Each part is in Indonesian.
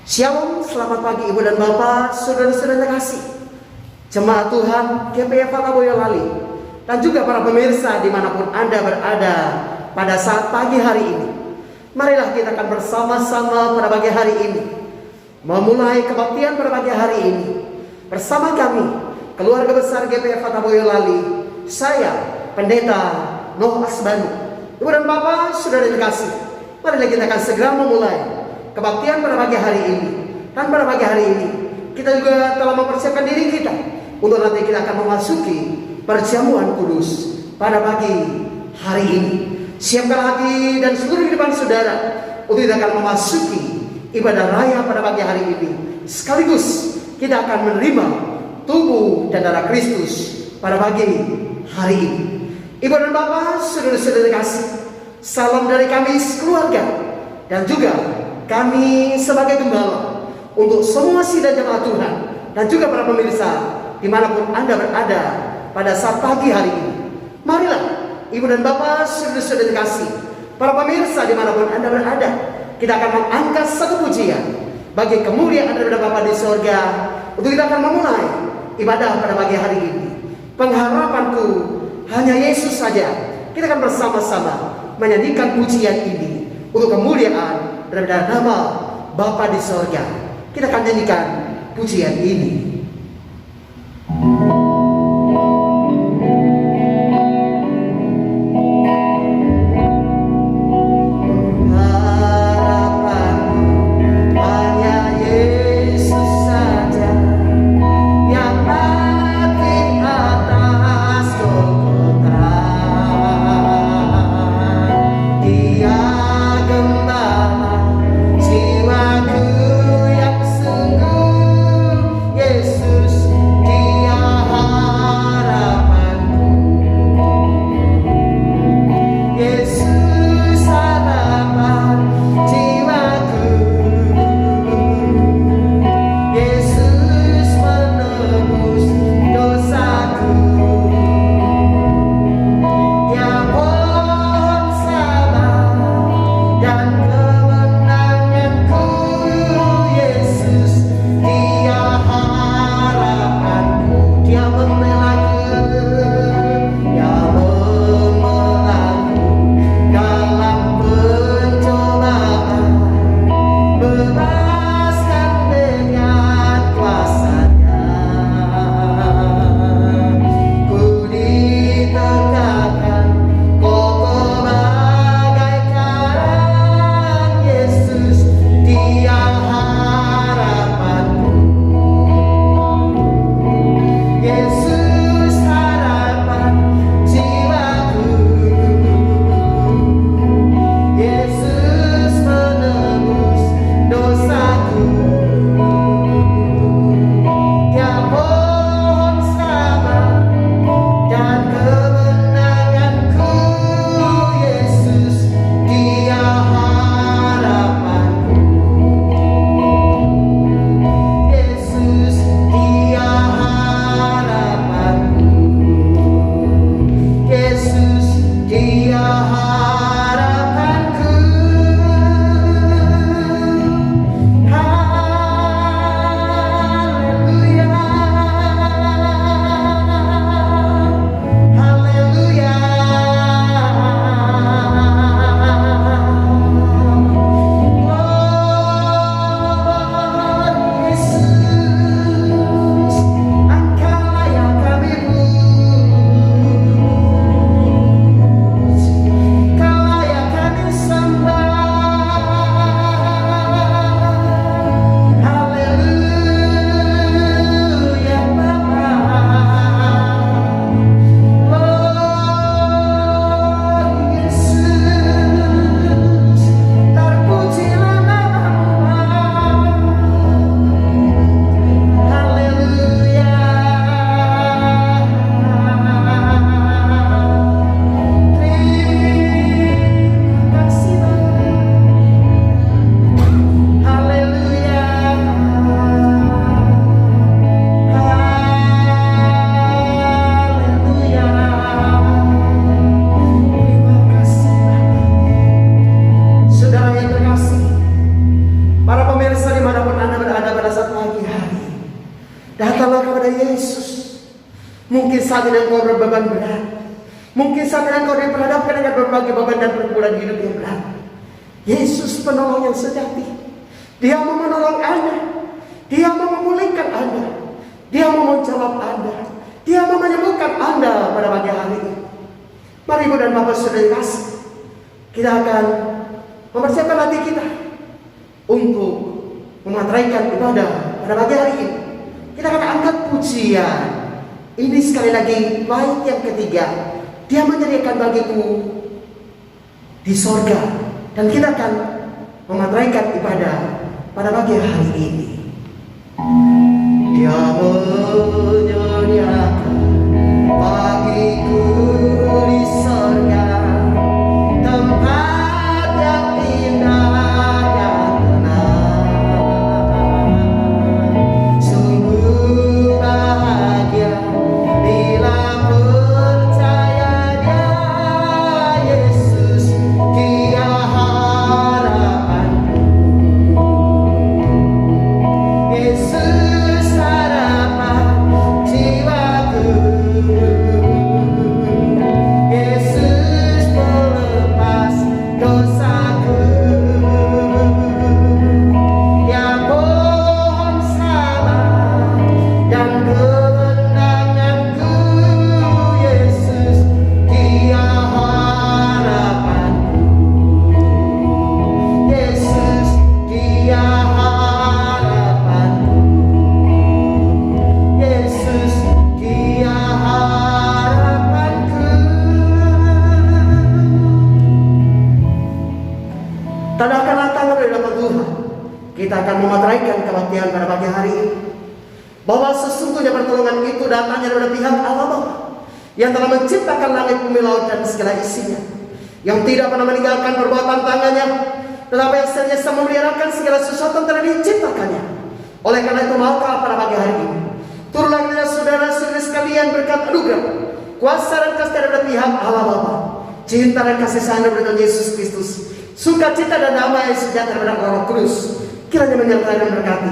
Shalom, selamat pagi Ibu dan Bapak, saudara-saudara kasih, jemaat Tuhan GPI Kota Boyolali, dan juga para pemirsa dimanapun Anda berada pada saat pagi hari ini. Marilah kita akan bersama-sama pada pagi hari ini memulai kebaktian pada pagi hari ini bersama kami, keluarga besar GPI Kota Boyolali. Saya Pendeta Noh Asbanu. Ibu dan Bapak, saudara kasih, marilah kita akan segera memulai kebaktian pada pagi hari ini. Dan pada pagi hari ini kita juga telah mempersiapkan diri kita untuk nanti kita akan memasuki perjamuan kudus pada pagi hari ini. Siapkan hati dan seluruh kehidupan saudara untuk kita akan memasuki ibadah raya pada pagi hari ini. Sekaligus kita akan menerima tubuh dan darah Kristus pada pagi hari ini. Ibu dan Bapak, saudara-saudara kasih, salam dari kami sekeluarga dan juga kami sebagai gembala untuk semua sidang jemaat Tuhan dan juga para pemirsa dimanapun Anda berada pada saat pagi hari ini. Marilah Ibu dan Bapak, saudara-saudara kasih, para pemirsa dimanapun Anda berada, kita akan mengangkat satu pujian bagi kemuliaan daripada Bapa di sorga untuk kita akan memulai ibadah pada pagi hari ini. Pengharapanku hanya Yesus saja. Kita akan bersama-sama menyanyikan pujian ini untuk kemuliaan daripada nama Bapa di sorga. Kita akan nyanyikan pujian ini. Yesus, Dia Mungkin saat ini engkau berbeban berat. Mungkin saat ini engkau diperhadapkan dengan berbagai beban dan pergumulan hidup yang berat. Yesus penolong yang sejati. Dia mau menolong Anda. Dia mau memulihkan Anda. Dia mau menjawab Anda. Dia mau menyembuhkan Anda pada pagi hari ini. Mari Ibu dan Bapak Saudara kasih, kita akan mempersiapkan hati kita untuk memateraikan ibadah pada pagi hari ini. Kita akan angkat pujian. Ini sekali lagi bait yang ketiga. Dia menyediakan bagiku di sorga. Dan kita akan memateraikan ibadah pada pagi hari ini. Dia menyediakan bagiku di sorga, tempat yang indah dan tenang. Sungguh bahagia bila percaya Dia, Yesus Dia harapanku. Yesus harapan jiwaku. Yesus pelepas dosaku. Dia pohon sabar dan kemenanganku. Yesus Dia harapanku. Yesus Dia harapanku. Yesus Dia harapanku. Tadahkanlah tangan dari hadapan Tuhan. Kita akan memateraikan kebaktian pada pagi hari ini, bahwa sesungguhnya pertolongan itu datangnya dari pihak Allah Bapa yang telah menciptakan langit, bumi, laut dan segala isinya, yang tidak pernah meninggalkan perbuatan tangannya, tetapi yang senantiasa memeliharakan segala sesuatu yang telah diciptakannya. Oleh karena itu maka pada pagi hari ini turunlah kepada saudara-saudari sekalian berkat anugerah, kuasa dan kasih dari pihak Allah Bapa, cinta dan kasih sayang dari Tuhan Yesus Kristus, sukacita dan damai sejahtera dari Roh Kudus, kiranya menyertai dan berkati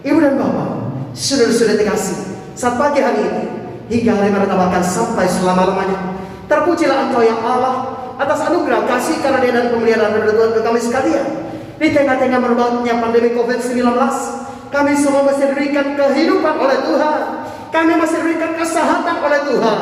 Ibu dan Bapak, saudara-saudari terkasih, saat pagi hari ini hingga hari mereka bahkan sampai selama-lamanya. Terpujilah Engkau ya Allah atas anugerah, kasih, karunia dan pemeliharaan dari Tuhan kami sekalian. Di tengah-tengah merebaknya pandemi COVID-19, kami semua masih diberikan kehidupan oleh Tuhan. Kami masih diberikan kesehatan oleh Tuhan.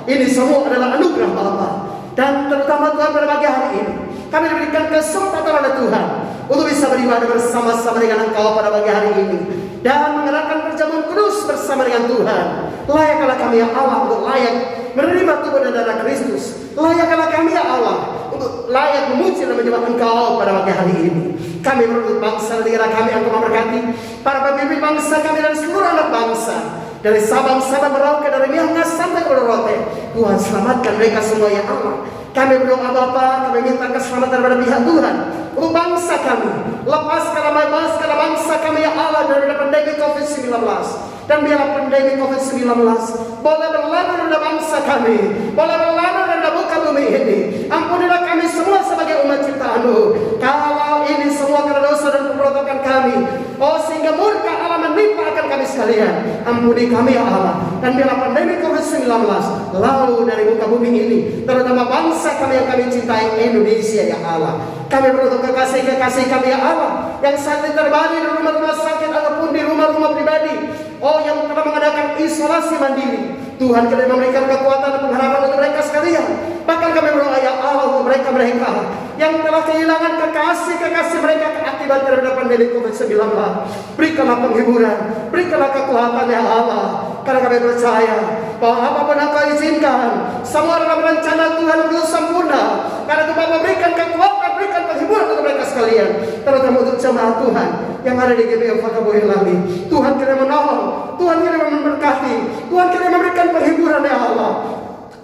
Ini semua adalah anugerah Bapa. Dan terutama Tuhan pada pagi hari ini kami diberikan kesempatan oleh Tuhan untuk bisa beribadah bersama-sama dengan Engkau pada pagi hari ini, dan mengerahkan perjamuan kudus bersama dengan Tuhan. Layaklah kami ya Allah untuk layak menerima tubuh dan darah Kristus. Layaklah kami ya Allah untuk layak memuji dan menyembah Engkau pada pagi hari ini. Kami menuntut bangsa dan negara kami, Engkau memberkati para pemimpin bangsa kami dan seluruh anak bangsa, dari Sabang Merauke, dari Myanmar sampai ke Rote. Tuhan selamatkan mereka semua ya Allah. Kami berdoa Bapa, kami minta keselamatan pada pihak Tuhan untuk bangsa kami. Lepaskanlah bangsa kami ya Allah dari pandemi COVID-19. Dan biarlah pandemi COVID-19 boleh berlalu dari bangsa kami, boleh berlalu dari muka bumi ini. Ampunilah kami semua sebagai umat ciptaan-Mu. Kalau ini semua karena dosa dan pemberontakan kami, sehingga murka Allah menimpa akan kami sekalian. Ampuni kami ya Allah. Dan biarlah pandemi COVID-19 lalu dari muka bumi ini, terutama bangsa kami yang kami cintai, Indonesia ya Allah. Kami berdoa kekasih kami ya Allah yang saat ini terbaring di rumah-rumah sakit ataupun di rumah-rumah pribadi, yang telah mengadakan isolasi mandiri. Tuhan, kami memberikan kekuatan dan pengharapan untuk mereka sekalian. Bahkan kami berdoa ya Allah untuk mereka yang telah kehilangan kekasih mereka akibat terhadap pandemi COVID-19. Berikanlah penghiburan, berikanlah kekuatan ya Allah. Karena kami percaya bahwa apapun yang Kau izinkan, semua dalam rencana Tuhan belum sempurna. Karena itu Bapa, berikan kekuatan, berikan penghiburan untuk mereka sekalian, terutama untuk jemaat Tuhan yang ada di GBI Fakaboyolali. Tuhan kiranya menolong, Tuhan kiranya memberkati, Tuhan kiranya memberikan penghiburan ya Allah.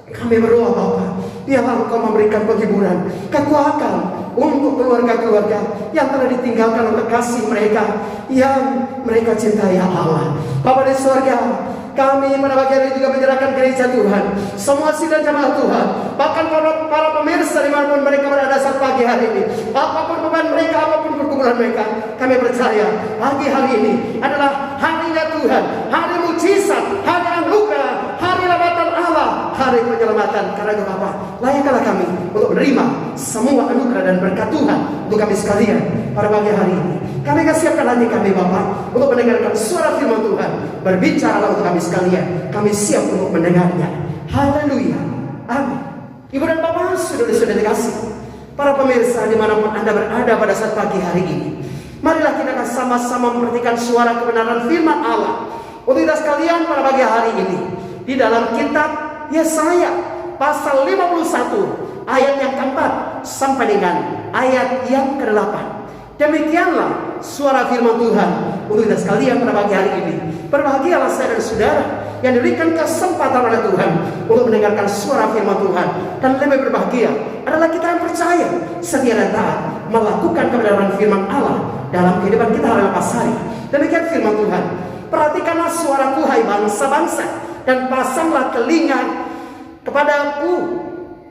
Kami berdoa Bapa, biarlah Engkau memberikan penghiburan, kekuatan untuk keluarga-keluarga yang telah ditinggalkan oleh kasih mereka yang mereka cintai ya Allah. Bapa di surga, kami pada pagi hari ini juga menyerahkan gereja Tuhan, semua sidang jemaat Tuhan, bahkan para pemirsa dimanapun mereka berada saat pagi hari ini. Apapun beban mereka, apapun pergumulan mereka, kami percaya pagi hari ini adalah harinya Tuhan, hari mujizat, hari anugerah, hari lambatan hari penyelamatan. Karena itu Bapa, layakkanlah kami untuk menerima semua anugerah dan berkat Tuhan untuk kami sekalian pada pagi hari ini. Kami akan siapkan hati kami Bapa untuk mendengarkan suara firman Tuhan. Berbicaralah untuk kami sekalian. Kami siap untuk mendengarnya. Haleluya. Amin. Ibu dan Bapak, saudara-saudara dikasih, para pemirsa dimanapun Anda berada pada saat pagi hari ini, marilah kita akan sama-sama memperhatikan suara kebenaran firman Allah untuk kita sekalian pada pagi hari ini. Di dalam kitab Yesaya pasal 51 ayat yang keempat sampai dengan ayat yang ke-8. Demikianlah suara firman Tuhan untuk kita sekalian pada pagi hari ini. Berbahagialah saya dan saudara yang diberikan kesempatan oleh Tuhan untuk mendengarkan suara firman Tuhan. Dan lebih berbahagia adalah kita yang percaya, setia dan taat melakukan kebenaran firman Allah dalam kehidupan kita hari lepas hari. Demikian firman Tuhan. Perhatikanlah suaraku hai bangsa-bangsa, dan pasanglah telinga kepadaku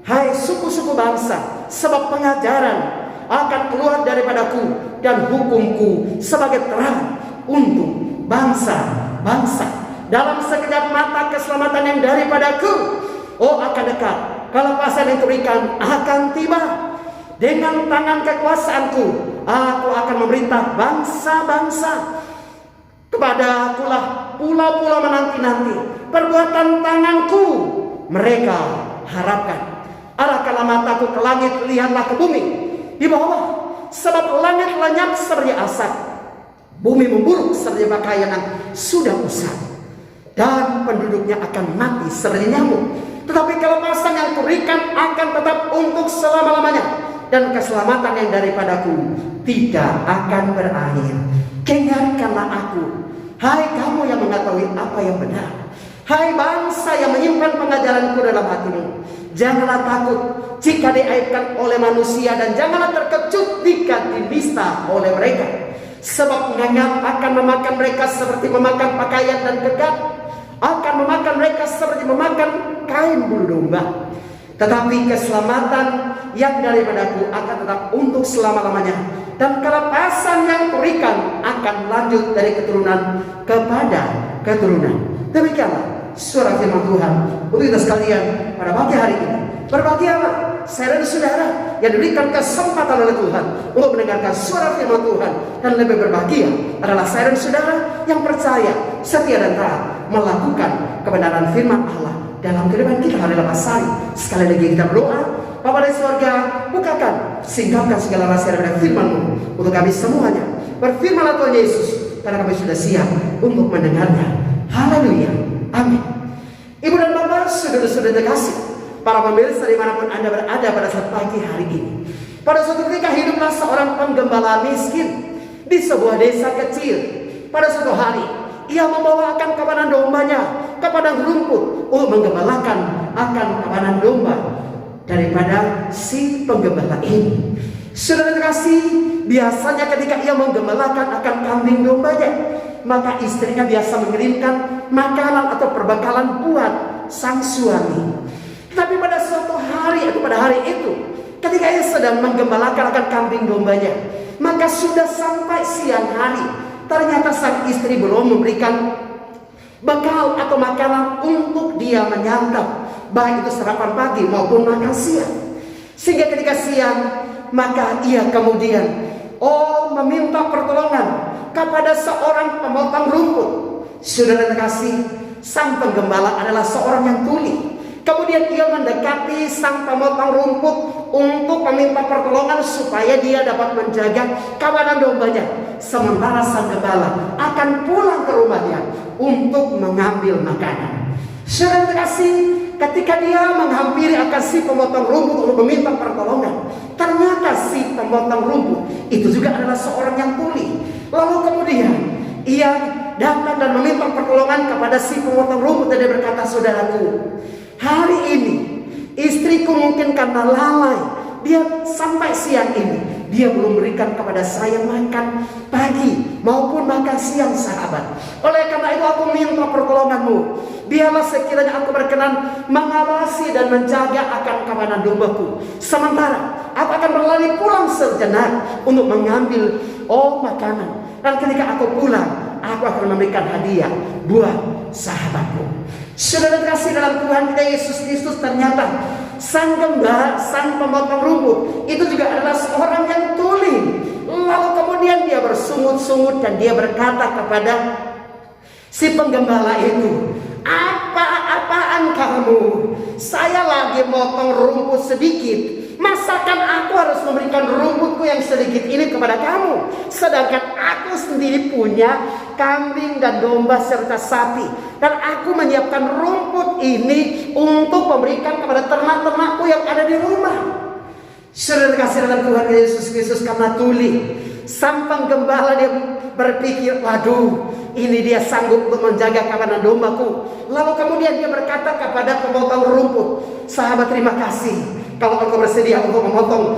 hai suku-suku bangsa, sebab pengajaran akan keluar daripadaku dan hukumku sebagai terang untuk bangsa-bangsa. Dalam sekejap mata keselamatan yang daripadaku, oh akan dekat, kelepasan yang kuberikan akan tiba. Dengan tangan kekuasaanku aku akan memerintah bangsa-bangsa. Kepada akulah pulau-pulau menanti-nanti, perbuatan tanganku mereka harapkan. Arahkanlah mataku ke langit, lihatlah ke bumi di bawah, sebab langit lenyap seperti asap, bumi memburuk seperti pakaian yang sudah usang, dan penduduknya akan mati seperti nyamuk. Tetapi kelepasan yang kuberikan akan tetap untuk selama-lamanya, dan keselamatan yang daripadaku tidak akan berakhir. Dengarkanlah aku, hai kamu yang mengetahui apa yang benar, hai bangsa yang menyimpan pengajaranku dalam hatimu. Janganlah takut jika diaibkan oleh manusia, dan janganlah terkejut jika dinista oleh mereka. Sebab menganggap akan memakan mereka seperti memakan pakaian, dan gegap akan memakan mereka seperti memakan kain bulu domba. Tetapi keselamatan yang daripadaku akan tetap untuk selama-lamanya, dan kelepasan yang kuberikan akan lanjut dari keturunan kepada keturunan. Demikianlah suara firman Tuhan untuk kita sekalian pada pagi hari ini. Berbahagialah saya dan saudara yang diberikan kesempatan oleh Tuhan untuk mendengarkan suara firman Tuhan. Dan lebih berbahagia adalah saya dan saudara yang percaya, setia dan taat melakukan kebenaran firman Allah dalam kehidupan kita hari lepas hari. Sekali lagi kita berdoa. Bapa di surga, bukakan, singkapkan segala rahasia daripada firman-Mu untuk kami semuanya. Berfirmanlah Tuhan Yesus, karena kami sudah siap untuk mendengarnya. Haleluya. Amin. Ibu dan Bapak, saudara-saudara terkasih, para pemirsa dimanapun Anda berada pada saat pagi hari ini. Pada suatu ketika hiduplah seorang penggembala miskin di sebuah desa kecil. Pada suatu hari, ia membawakan kawanan dombanya ke padang rumput untuk menggembalakan akan kawanan domba daripada si penggembala ini. Saudara terkasih, biasanya ketika ia menggembalakan akan kambing dombanya, maka istrinya biasa mengirimkan makanan atau perbekalan buat sang suami. Tapi pada suatu hari atau pada hari itu, ketika ia sedang menggembalakan akan kambing dombanya, maka sudah sampai siang hari, ternyata sang istri belum memberikan bekal atau makanan untuk dia menyantap, baik itu sarapan pagi maupun makan siang. Sehingga ketika siang, maka ia kemudian meminta pertolongan kepada seorang pemotong rumput. Saudara terkasih, sang penggembala adalah seorang yang tuli. Kemudian ia mendekati sang pemotong rumput untuk meminta pertolongan supaya dia dapat menjaga kawanan dombanya. Sementara sang gembala akan pulang ke rumahnya untuk mengambil makanan. Saudara terkasih, ketika dia menghampiri akan si pemotong rumput untuk meminta pertolongan, ternyata si pemotong rumput itu juga adalah seorang yang tuli. Lalu kemudian ia datang dan meminta pertolongan kepada si pemotong rumput, dan dia berkata, saudaraku, hari ini istriku mungkin karena lalai, dia sampai siang ini dia belum berikan kepada saya makan pagi maupun makan siang, sahabat. Oleh karena itu aku minta pertolonganmu. Biarlah sekiranya aku berkenan mengawasi dan menjaga akan kawanan dombaku, sementara aku akan berlari pulang sejenak untuk mengambil makanan. Dan ketika aku pulang, aku akan memberikan hadiah buat sahabatku. Saudara kasih dalam Tuhan kita Yesus Kristus, ternyata sang gembala, sang pemotong rumput itu juga adalah seorang yang tuli. Lalu kemudian dia bersungut-sungut dan dia berkata kepada si penggembala itu, "Apa-apaan kamu? Saya lagi motong rumput sedikit. Masakan aku harus memberikan rumputku yang sedikit ini kepada kamu? Sedangkan aku sendiri punya kambing dan domba serta sapi. Dan aku menyiapkan rumput ini untuk memberikan kepada ternak-ternakku yang ada di rumah." Saudara kasih dalam Tuhan Yesus Kristus, karena tuli, sang penggembala dia berpikir, waduh, ini dia sanggup untuk menjaga kawanan dombaku. Lalu kemudian dia berkata kepada pemotong rumput, "Sahabat, terima kasih. Kalau engkau bersedia untuk memotong,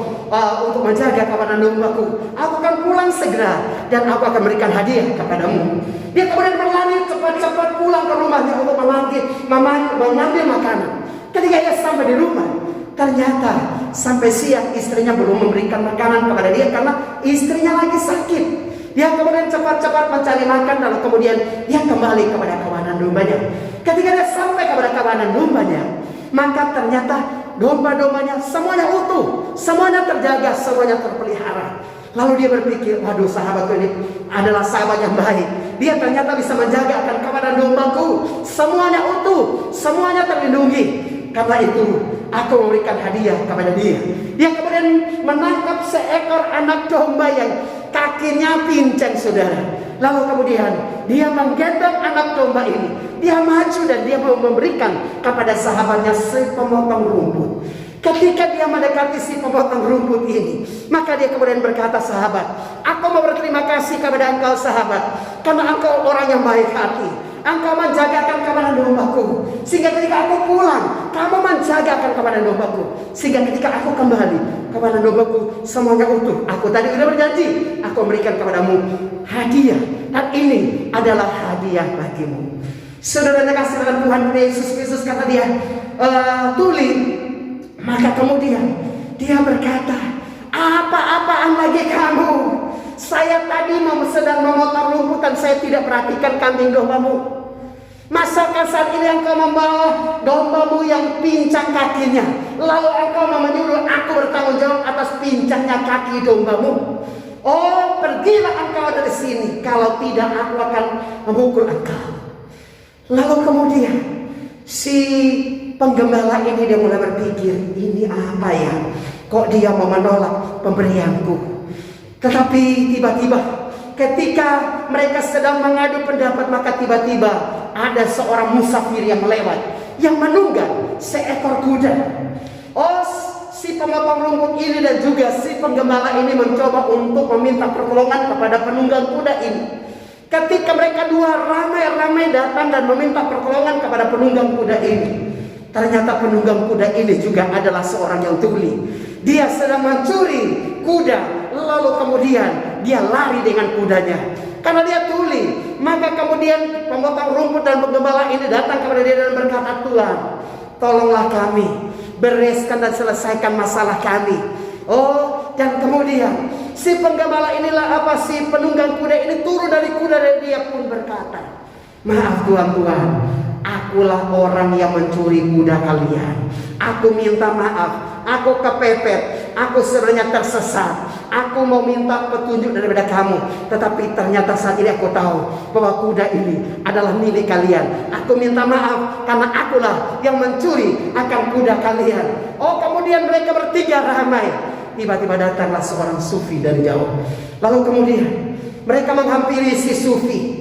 untuk menjaga kawanan dombaku, aku akan pulang segera dan aku akan memberikan hadiah kepadamu." Dia kemudian berlari cepat-cepat pulang ke rumahnya untuk mengambil makanan. Ketika ia sampai di rumah, ternyata sampai siang istrinya belum memberikan makanan kepada dia karena istrinya lagi sakit. Dia kemudian cepat-cepat mencari makan, lalu kemudian dia kembali kepada kawanan dombanya. Ketika dia sampai kepada kawanan dombanya, maka ternyata domba-dombanya semuanya utuh, semuanya terjaga, semuanya terpelihara. Lalu dia berpikir, waduh, sahabatku ini adalah sahabat yang baik. Dia ternyata bisa menjaga akan kawanan dombaku, semuanya utuh, semuanya terlindungi. Karena itu aku memberikan hadiah kepada dia. Dia kemudian menangkap seekor anak domba yang kakinya pincang, saudara. Lalu kemudian dia menggendong anak domba ini. Dia maju dan dia mau memberikan kepada sahabatnya si pemotong rumput. Ketika dia mendekati si pemotong rumput ini, maka dia kemudian berkata, "Sahabat, aku mau berterima kasih kepada engkau, sahabat, karena engkau orang yang baik hati. Engkau menjagakan kawanan dombaku, sehingga ketika aku pulang, kamu menjagakan kawanan dombaku, sehingga ketika aku kembali, kawanan dombaku semuanya utuh. Aku tadi sudah berjanji, aku memberikan kepadamu hadiah, dan ini adalah hadiah bagimu." Saudara kasih dalam Tuhan Yesus Kristus, kata dia tuli. Maka kemudian dia berkata, "Apa-apaan lagi kamu? Saya tadi sedang memotong rumput dan saya tidak perhatikan kambing dombamu. Masakan saat ini engkau membawa dombamu yang pincang kakinya, lalu engkau menyuruh aku bertanggung jawab atas pincangnya kaki dombamu? Oh, pergilah engkau dari sini, kalau tidak aku akan memukul engkau." Lalu kemudian si penggembala ini dia mulai berpikir, ini apa ya? Kok dia mau menolak pemberianku? Tetapi tiba-tiba ketika mereka sedang mengadu pendapat, maka tiba-tiba ada seorang musafir yang lewat, yang menunggang seekor kuda. Oh, si pemotong rumput ini dan juga si penggembala ini mencoba untuk meminta pertolongan kepada penunggang kuda ini. Ketika mereka dua ramai-ramai datang dan meminta pertolongan kepada penunggang kuda ini, ternyata penunggang kuda ini juga adalah seorang yang tuli. Dia sedang mencuri kuda, lalu kemudian dia lari dengan kudanya. Karena dia tuli, maka kemudian pemotong rumput dan penggembala ini datang kepada dia dan berkata, "Tuhan, tolonglah kami, bereskan dan selesaikan masalah kami." Oh, dan kemudian si penggembala inilah si penunggang kuda ini turun dari kuda dan dia pun berkata, "Maaf Tuhan, akulah orang yang mencuri kuda kalian. Aku minta maaf, aku kepepet, aku sebenarnya tersesat. Aku mau minta petunjuk daripada kamu, tetapi ternyata saat ini aku tahu bahwa kuda ini adalah milik kalian. Aku minta maaf karena akulah yang mencuri akan kuda kalian." Oh, kemudian mereka bertiga ramai. Tiba-tiba datanglah seorang sufi dari jauh. Lalu kemudian mereka menghampiri si sufi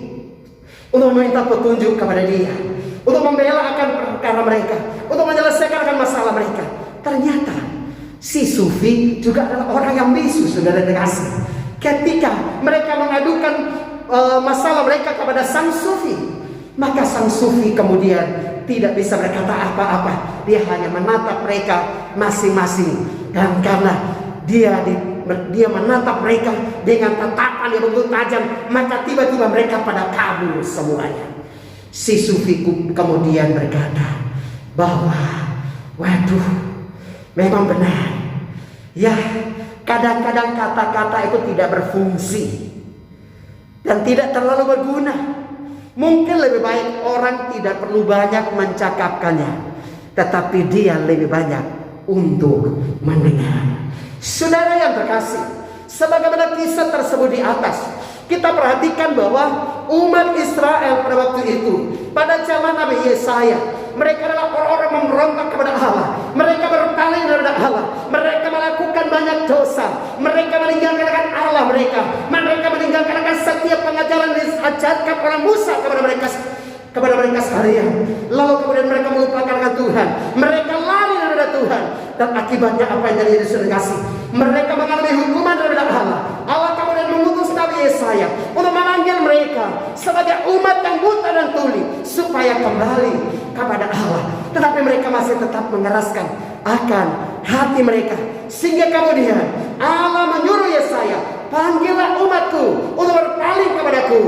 untuk meminta petunjuk kepada dia, untuk membela akan perkara mereka, untuk menyelesaikan akan masalah mereka. Ternyata si sufi juga adalah orang yang bisu, saudara kasih. Ketika mereka mengadukan masalah mereka kepada sang sufi, maka sang sufi kemudian tidak bisa berkata apa-apa. Dia hanya menatap mereka masing-masing, dan karena dia menatap mereka dengan tatapan yang begitu tajam, maka tiba-tiba mereka pada kabur semuanya. Si sufi kemudian berkata bahwa, waduh, memang benar ya, kadang-kadang kata-kata itu tidak berfungsi dan tidak terlalu berguna. Mungkin lebih baik orang tidak perlu banyak mencakapkannya, tetapi dia lebih banyak untuk mendengar. Saudara yang terkasih, sebagaimana kisah tersebut di atas, kita perhatikan bahwa umat Israel pada waktu itu, pada zaman Nabi Yesaya, mereka adalah orang-orang memberontak kepada Allah. Mereka berpaling kepada Allah. Mereka melakukan banyak dosa. Mereka meninggalkan Allah mereka. Mereka meninggalkan setiap pengajaran yang diajarkan oleh Musa kepada mereka sekalian. Lalu kemudian mereka melupakan akan Tuhan. Mereka lari daripada Tuhan. Dan akibatnya apa yang terjadi di surga kasih? Mereka mengalami hukuman daripada Allah. Allah kemudian mengutus Nabi Yesaya untuk memanggil mereka sebagai umat yang buta dan tuli supaya kembali kepada Allah. Tetapi mereka masih tetap mengeraskan akan hati mereka, sehingga kemudian Allah menyuruh Yesaya, panggillah umatku untuk berpaling kepadaku.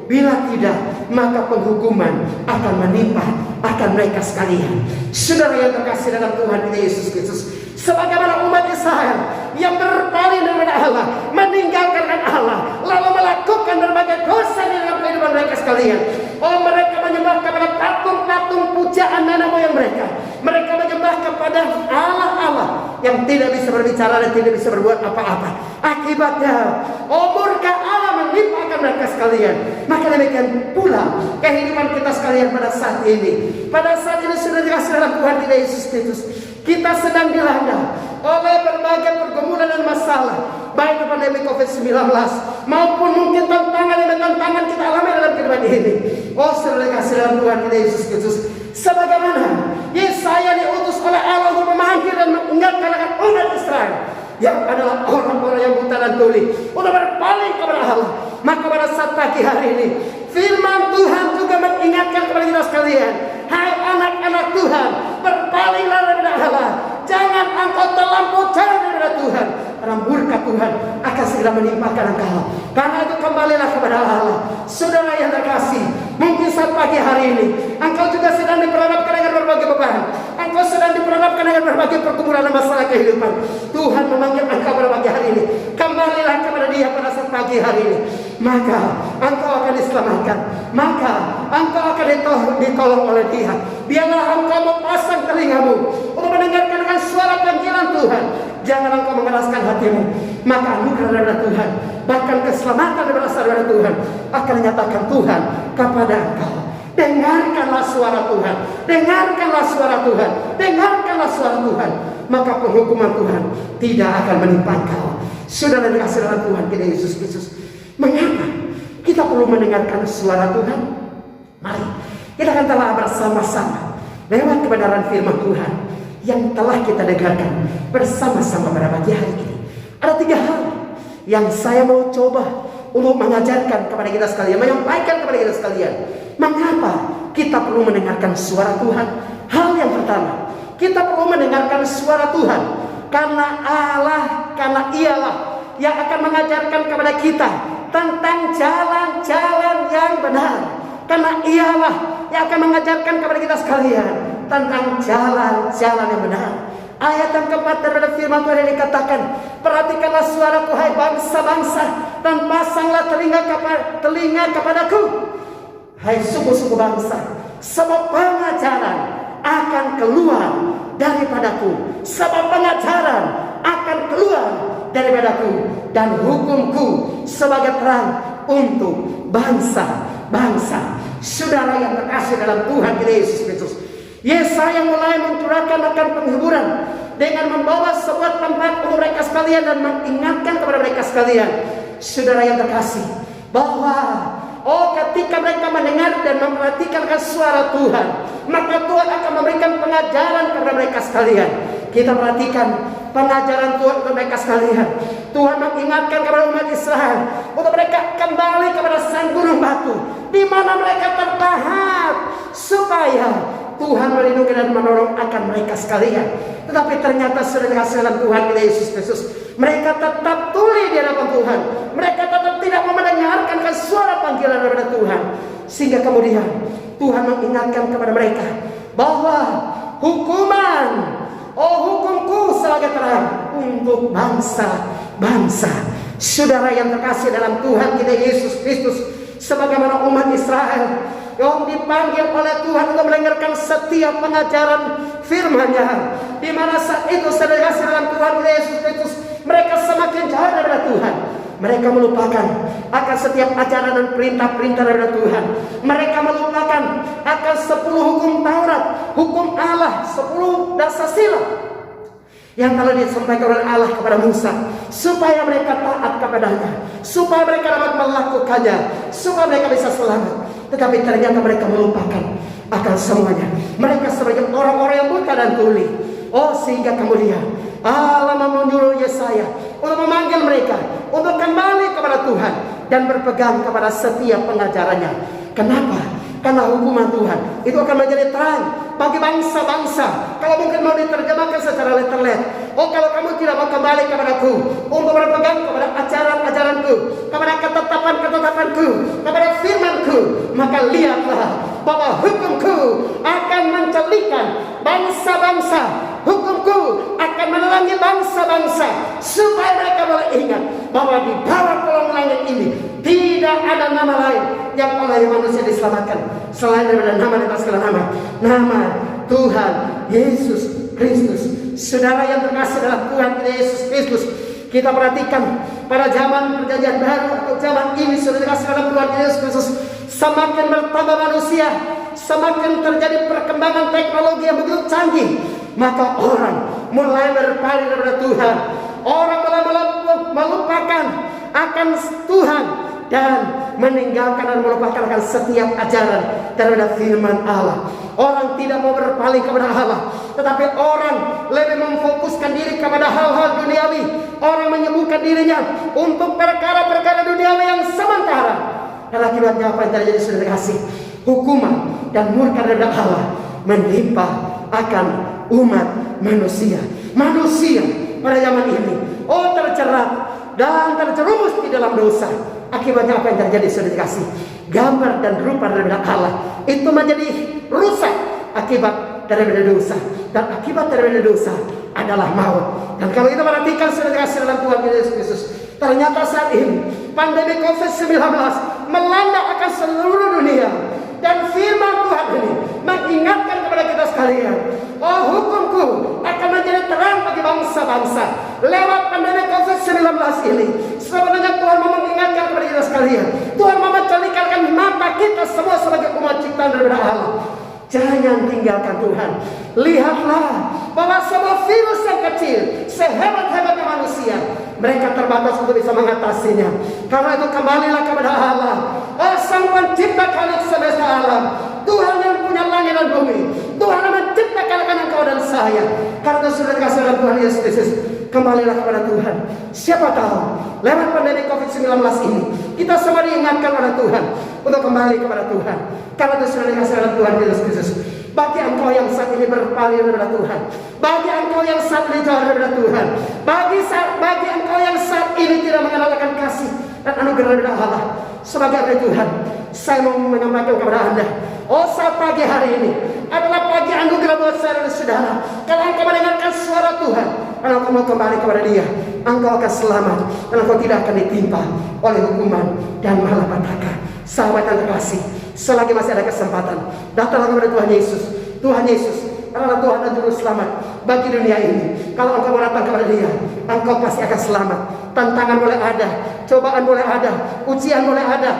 Bila tidak, maka penghukuman akan menimpa akan mereka sekalian. Saudara yang terkasih dalam Tuhan kita Yesus Kristus, sebagaimana umat Israel yang berpaling daripada Allah, meninggalkan Allah, lalu melakukan berbagai dosa di dalam kehidupan mereka sekalian. Oh, mereka menyembah kepada patung-patung pujaan nenek moyang mereka. Mereka menyembah kepada Allah-Allah yang tidak bisa berbicara dan tidak bisa berbuat apa-apa. Akibatnya, murka Allah menimpakan mereka sekalian. Maka demikian pula kehidupan kita sekalian pada saat ini. Pada saat ini sudah dikasih dalam Tuhan kita Yesus Kristus, kita sedang dilanda oleh berbagai pergumulan dan masalah, baik itu pandemi COVID-19 maupun mungkin tantangan demi tantangan kita alami dalam kehidupan ini. Oh, sudah dikasih dalam Tuhan kita Yesus Kristus, sebagaimana Yesaya diutus oleh Allah untuk memanggil dan mengingatkan akan umat Israel yang adalah orang-orang yang buta dan tuli untuk berpaling kepada Allah. Maka pada saat pagi hari ini, firman Tuhan juga mengingatkan kepada kita sekalian, hai anak-anak Tuhan, berpalinglah daripada Allah. Jangan engkau terlampau jauh daripada Tuhan, karena murka Tuhan akan segera menimpakan engkau. Karena itu kembalilah kepada Allah. Saudara yang terkasih, mungkin saat pagi hari ini engkau juga sedang diperhadapkan dengan berbagai beban. Engkau sedang diperhadapkan dengan berbagai pergumulan dan masalah kehidupan. Tuhan memanggil engkau pada pagi hari ini, kembalilah kepada Dia pada saat pagi hari ini. Maka engkau akan diselamatkan, maka engkau akan ditolong oleh Dia. Biarlah engkau memasang telingamu untuk mendengarkan suara panggilan Tuhan. Jangan engkau mengeraskan hatimu, maka anugerah dari Tuhan, bahkan keselamatan yang berasal dari Tuhan akan dinyatakan Tuhan kepada engkau. Dengarkanlah suara Tuhan, dengarkanlah suara Tuhan, dengarkanlah suara Tuhan, maka penghukuman Tuhan tidak akan menimpa engkau. Saudara yang dikasihi dalam Tuhan kita Yesus Kristus, mengapa kita perlu mendengarkan suara Tuhan? Mari kita akan telah bersama-sama lewat kebenaran firman Tuhan yang telah kita dengarkan bersama-sama pada pagi hari ini. Ada 3 hal yang saya mau coba untuk mengajarkan kepada kita sekalian, menyampaikan kepada kita sekalian, mengapa kita perlu mendengarkan suara Tuhan. Hal yang pertama, kita perlu mendengarkan suara Tuhan karena Ialah yang akan mengajarkan kepada kita tentang jalan-jalan yang benar. Karena Ialah yang akan mengajarkan kepada kita sekalian tentang jalan-jalan yang benar. Ayat yang keempat daripada firman Tuhan yang dikatakan, perhatikanlah suaraku hai bangsa-bangsa, dan pasanglah telinga kepadaku, hai suku-suku bangsa, sebab pengajaran akan keluar daripadaku, sebab pengajaran akan keluar daripadaku, dan hukumku sebagai terang untuk bangsa-bangsa. Saudara yang terkasih dalam Tuhan kita Yesus Kristus, Yesaya mulai mencurahkan akan penghiburan dengan membawa sebuah tempat untuk mereka sekalian dan mengingatkan kepada mereka sekalian, saudara yang terkasih, bahwa ketika mereka mendengar dan memperhatikan suara Tuhan, maka Tuhan akan memberikan pengajaran kepada mereka sekalian. Kita perhatikan pengajaran Tuhan kepada mereka sekalian. Tuhan mengingatkan kepada umat Israel untuk mereka kembali kepada sang gunung batu di mana mereka tertahan, supaya Tuhan melindungi dan menolong akan mereka sekalian. Tetapi ternyata sudah dikasih dalam Tuhan kita Yesus Kristus, mereka tetap tuli di hadapan Tuhan. Mereka tetap tidak mau mendengarkan suara panggilan daripada Tuhan. Sehingga kemudian Tuhan mengingatkan kepada mereka bahwa hukumku sebagai terang untuk bangsa-bangsa. Saudara yang terkasih dalam Tuhan kita Yesus Kristus, sebagaimana umat Israel yang dipanggil oleh Tuhan untuk mendengarkan setiap pengajaran firman-Nya, di mana saat itu saudara kasih dalam Tuhan Yesus Kristus, mereka semakin jauh daripada Tuhan. Mereka melupakan akan setiap ajaran dan perintah-perintah daripada Tuhan. Mereka melupakan akan 10 hukum Taurat, hukum Allah, 10 dasar sila yang telah disampaikan oleh Allah kepada Musa, supaya mereka taat kepadanya, supaya mereka dapat melakukannya, supaya mereka bisa selamat. Tetapi ternyata mereka melupakan akan semuanya. Mereka sebagai orang-orang yang buta dan tuli. Oh, sehingga kemudian Allah menyuruh Yesaya untuk memanggil mereka untuk kembali kepada Tuhan dan berpegang kepada setiap pengajarannya. Kenapa? Karena hukuman Tuhan itu akan menjadi terang bagi bangsa-bangsa. Kalau mungkin mau diterjemahkan secara letterlet, oh, kalau kamu tidak mau kembali kepadaku untuk berpegang kepada ajaran-ajaranku, kepada ketetapan-ketetapanku, kepada firmanku, maka lihatlah bahwa hukumku akan mencelikan bangsa-bangsa. Hukumku akan menelangi bangsa-bangsa, supaya mereka boleh ingat bahwa di bawah kolong langit ini tidak ada nama lain yang oleh manusia diselamatkan selain daripada nama di atas segala nama, nama Tuhan Yesus Kristus. Saudara yang terkasih dalam Tuhan Yesus Kristus, kita perhatikan pada zaman perjanjian baru atau zaman ini, saudara terkasih dalam Tuhan Yesus Kristus, semakin bertambah manusia, semakin terjadi perkembangan teknologi yang begitu canggih, maka orang mulai berpaling daripada Tuhan. Orang mulai melupakan akan Tuhan dan meninggalkan dan melupakan akan setiap ajaran daripada firman Allah. Orang tidak mau berpaling kepada Allah, tetapi orang lebih memfokuskan diri kepada hal-hal duniawi. Orang menyembuhkan dirinya untuk perkara-perkara duniawi yang sementara. Dan akibatnya apa yang terjadi, saudara kasih? Hukuman dan murka dari Allah menimpa akan umat manusia. Manusia pada zaman ini, oh, terjerat dan terjerumus di dalam dosa. Akibatnya apa yang terjadi, saudara kasih? Gambar dan rupa daripada Allah itu menjadi rusak akibat daripada dosa, dan akibat daripada dosa adalah maut. Dan kalau kita perhatikan, saudara kasih dalam Tuhan Yesus Kristus, ternyata saat ini pandemi COVID-19 melanda akan seluruh dunia. Dan firman Tuhan ini mengingatkan kepada kita sekalian, oh, hukumku akan menjadi terang bagi bangsa-bangsa. Lewat pandemi COVID-19 ini, sebenarnya Tuhan mau mengingatkan kepada kita sekalian, Tuhan mau mencelikan mata kita semua sebagai umat ciptaan daripada Allah. Jangan tinggalkan Tuhan. Lihatlah bahwa semua virus yang kecil, sehebat-hebatnya manusia, mereka terbatas untuk bisa mengatasinya. Karena itu kembalilah kepada Allah, Sang Pencipta langit semesta alam, Tuhan yang punya langit dan bumi, Tuhan yang menciptakan engkau dan saya. Karena sudah dikasih dalam Tuhan Yesus Kristus, kembalilah kepada Tuhan. Siapa tahu lewat pandemi COVID-19 ini kita semua diingatkan oleh Tuhan untuk kembali kepada Tuhan. Karena itu sudah dikasih dalam Tuhan Yesus Kristus. Bagi engkau yang saat ini berpaling daripada Tuhan, bagi engkau yang saat ini jauh daripada Tuhan, bagi engkau yang saat ini tidak mengenalkan kasih dan anugerah daripada Allah, sebagai anak Tuhan, saya mau menyampaikan kepada Anda, oh, saat pagi hari ini adalah pagi anugerah buat saya dan saudara. Kalau engkau mendengarkan suara Tuhan, kalau engkau mau kembali kepada Dia, engkau akan selamat dan engkau tidak akan ditimpa oleh hukuman dan malapetaka. Sahabat yang terkasih, selagi masih ada kesempatan, datanglah kepada Tuhan Yesus. Tuhan Yesus adalah Tuhan dan Juru Selamat bagi dunia ini. Kalau engkau mau datang kepada Dia, engkau pasti akan selamat. Tantangan boleh ada, cobaan boleh ada, ujian boleh ada,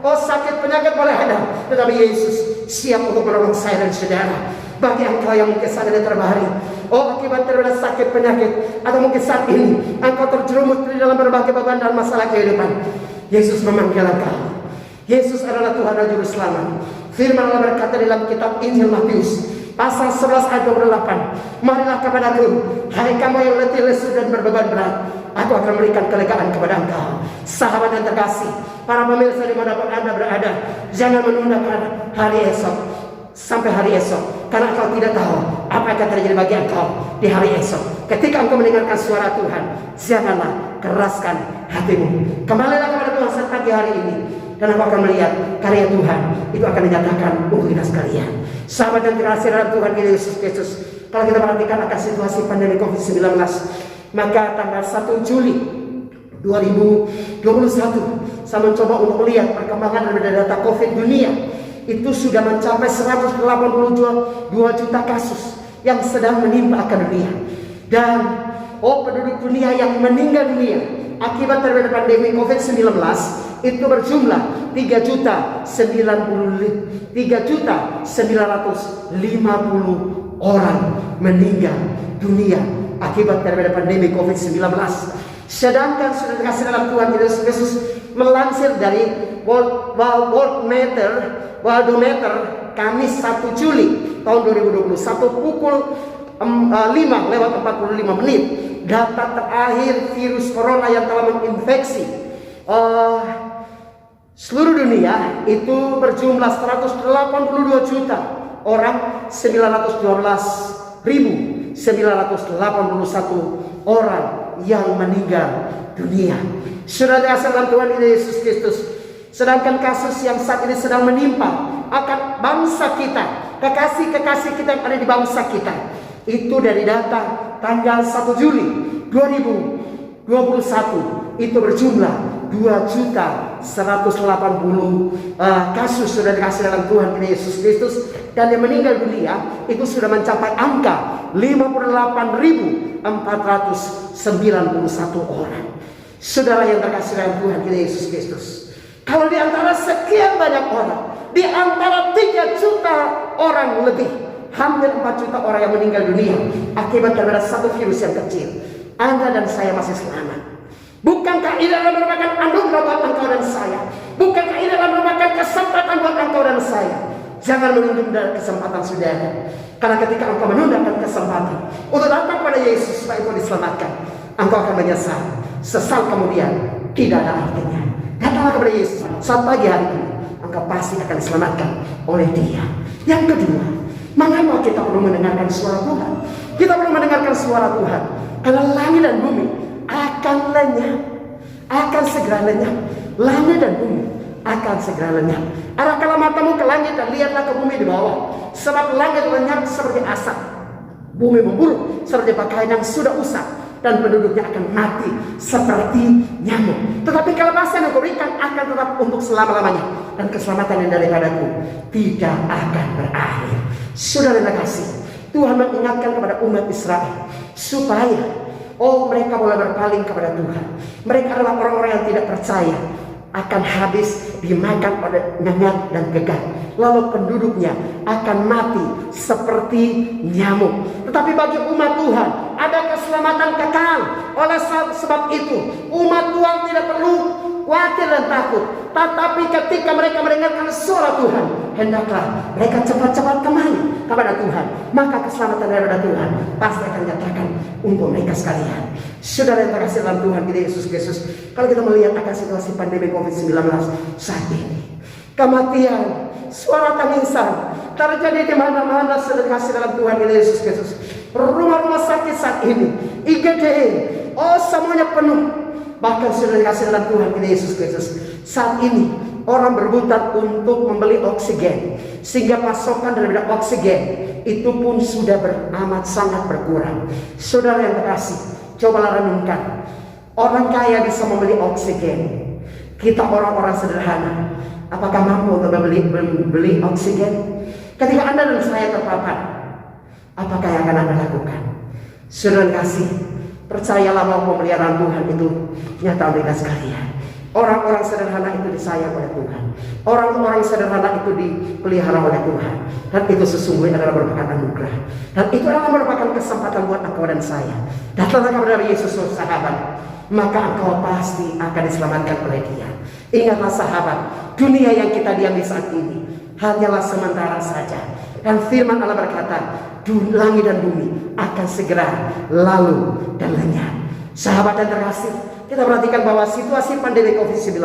oh, sakit penyakit boleh ada, tetapi Yesus siap untuk menolong saya dan saudara. Bagi engkau yang mungkin saat ini terbaring, oh, akibat daripada sakit penyakit, atau mungkin saat ini engkau terjerumus di dalam berbagai beban dan masalah kehidupan, Yesus memanggil engkau. Yesus adalah Tuhan dan Juru Selamat. Firman Allah berkata dalam kitab Injil Matius pasal 11 ayat 28, marilah kepadaku, hai kamu yang letih lesu dan berbeban berat, aku akan memberikan kelegaan kepada engkau. Sahabat yang terkasih, para pemirsa dimanapun Anda berada, jangan menunda hari esok sampai hari esok, karena engkau tidak tahu apa yang akan terjadi bagi engkau di hari esok. Ketika engkau mendengarkan suara Tuhan, janganlah keraskan hatimu. Kembalilah kepada Tuhan saat pagi hari ini, dan aku akan melihat karya Tuhan itu akan dinyatakan untuk kita sekalian. Sahabat yang terkasih dalam Tuhan Yesus Kristus, kalau kita perhatikan akan situasi pandemi COVID-19, maka tanggal 1 Juli 2021 saya mencoba untuk melihat perkembangan dari data COVID dunia. Itu sudah mencapai 182 juta kasus yang sedang menimpa akan dunia. Dan penduduk dunia yang meninggal dunia akibat dari pandemi COVID-19 itu berjumlah 3.950 orang meninggal dunia akibat dari pandemi COVID-19. Sedangkan sudah dikasih dalam Tuhan Yesus melansir dari Worldometer Kamis 1 Juli tahun 2021 pukul 5:45 data terakhir virus corona yang telah menginfeksi seluruh dunia itu berjumlah 182 juta orang, 912.981 orang yang meninggal dunia. Saudara dalam Tuhan Yesus Kristus, sedangkan kasus yang saat ini sedang menimpa akan bangsa kita, kekasih-kekasih kita yang ada di bangsa kita, itu dari data tanggal 1 Juli 2021 itu berjumlah 2.180 kasus sudah dikasih dalam Tuhan Yesus Kristus, dan yang meninggal dunia itu sudah mencapai angka 58.491 orang. Saudara yang terkasih dalam Tuhan Yesus Kristus, kalau di antara sekian banyak orang, di antara 3 juta orang lebih, hampir 4 juta orang yang meninggal dunia akibat dari satu virus yang kecil, Anda dan saya masih selamat. Bukankah ini adalah merupakan anugerah buat engkau dan saya? Bukankah ini adalah merupakan kesempatan buat engkau dan saya? Jangan menunda kesempatan saudara, karena ketika engkau menundakan kesempatan untuk datang kepada Yesus supaya engkau diselamatkan, engkau akan menyesal. Sesal kemudian tidak ada artinya. Datanglah kepada Yesus saat pagi hari ini, engkau pasti akan diselamatkan oleh Dia. Yang kedua, mengapa kita perlu mendengarkan suara Tuhan? Kita perlu mendengarkan suara Tuhan karena langit dan bumi akan lenyap, akan segera lenyap. Langit dan bumi akan segera lenyap. Arahkanlah matamu ke langit dan lihatlah ke bumi di bawah, sebab langit lenyap seperti asap, bumi memburuk seperti pakaian yang sudah usang, dan penduduknya akan mati seperti nyamuk. Tetapi kelepasan yang kuberikan akan tetap untuk selama-lamanya, dan keselamatan yang daripadaku tidak akan berakhir. Saudara yang kasih, Tuhan mengingatkan kepada umat Israel supaya mereka boleh berpaling kepada Tuhan. Mereka adalah orang-orang yang tidak percaya akan habis dimakan oleh nyengat dan gegap, lalu penduduknya akan mati seperti nyamuk. Tetapi bagi umat Tuhan ada keselamatan kekal. Oleh sebab itu umat Tuhan tidak perlu khawatir dan takut. Tetapi ketika mereka mendengarkan suara Tuhan, hendaklah mereka cepat-cepat kembali kepada Tuhan. Maka keselamatan daripada Tuhan pasti akan nyatakan untuk mereka sekalian. Saudara yang terkasih dalam Tuhan kita Yesus Kristus, kalau kita melihat akan situasi pandemi COVID-19 saat ini, kematian, suara tangisan terjadi di mana-mana. Saudara terkasih dalam Tuhan kita Yesus Kristus, rumah-rumah sakit saat ini, IGD, semuanya penuh. Bahkan saudara dikasih dalam Tuhan kita Yesus Kristus, saat ini orang berebutan untuk membeli oksigen, sehingga pasokan daripada oksigen itu pun sudah amat sangat berkurang. Saudara yang terkasih, cobalah renungkan, orang kaya bisa membeli oksigen, kita orang-orang sederhana apakah mampu untuk beli oksigen? Ketika Anda dan saya terpapar, apakah yang akan Anda lakukan? Saudara kasih, percayalah bahwa pemeliharaan Tuhan itu nyata mereka sekalian. Orang-orang sederhana itu disayang oleh Tuhan. Orang-orang sederhana itu dipelihara oleh Tuhan. Dan itu sesungguhnya adalah merupakan anugerah. Dan itu adalah merupakan kesempatan buat engkau dan saya. Datanglah kepada Yesus sahabat, maka engkau pasti akan diselamatkan oleh Dia. Ingatlah sahabat, dunia yang kita diami saat ini hanyalah sementara saja. Dan firman Allah berkata, langit dan bumi akan segera lalu dan lenyap. Sahabat yang terkasih, kita perhatikan bahwa situasi pandemi COVID-19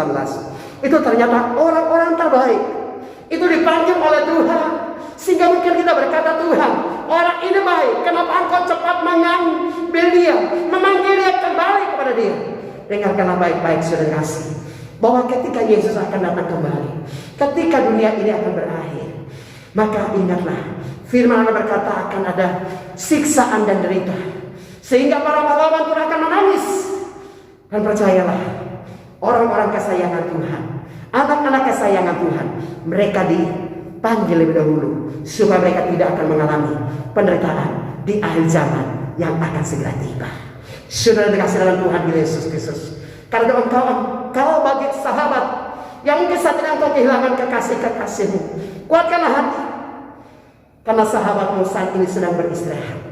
itu ternyata orang-orang terbaik itu dipanggil oleh Tuhan. Sehingga mungkin kita berkata, Tuhan, orang ini baik, kenapa engkau cepat mengambil dia, memanggil dia kembali kepada dia? Dengarkanlah baik-baik saudara kasih, bahwa ketika Yesus akan datang kembali, ketika dunia ini akan berakhir, maka ingatlah firman Allah berkata akan ada siksaan dan derita, sehingga para pahlawan pun akan menangis. Dan percayalah, orang-orang kesayangan Tuhan, anak-anak kesayangan Tuhan, mereka dipanggil lebih dahulu supaya mereka tidak akan mengalami penderitaan di akhir zaman yang akan segera tiba. Saudara dikasih dalam Tuhan Yesus Kristus, karena engkau bagi sahabat yang mungkin saat ini engkau kehilangan kekasih-kekasihmu, kuatkanlah hati, karena sahabatmu saat ini sedang beristirahat.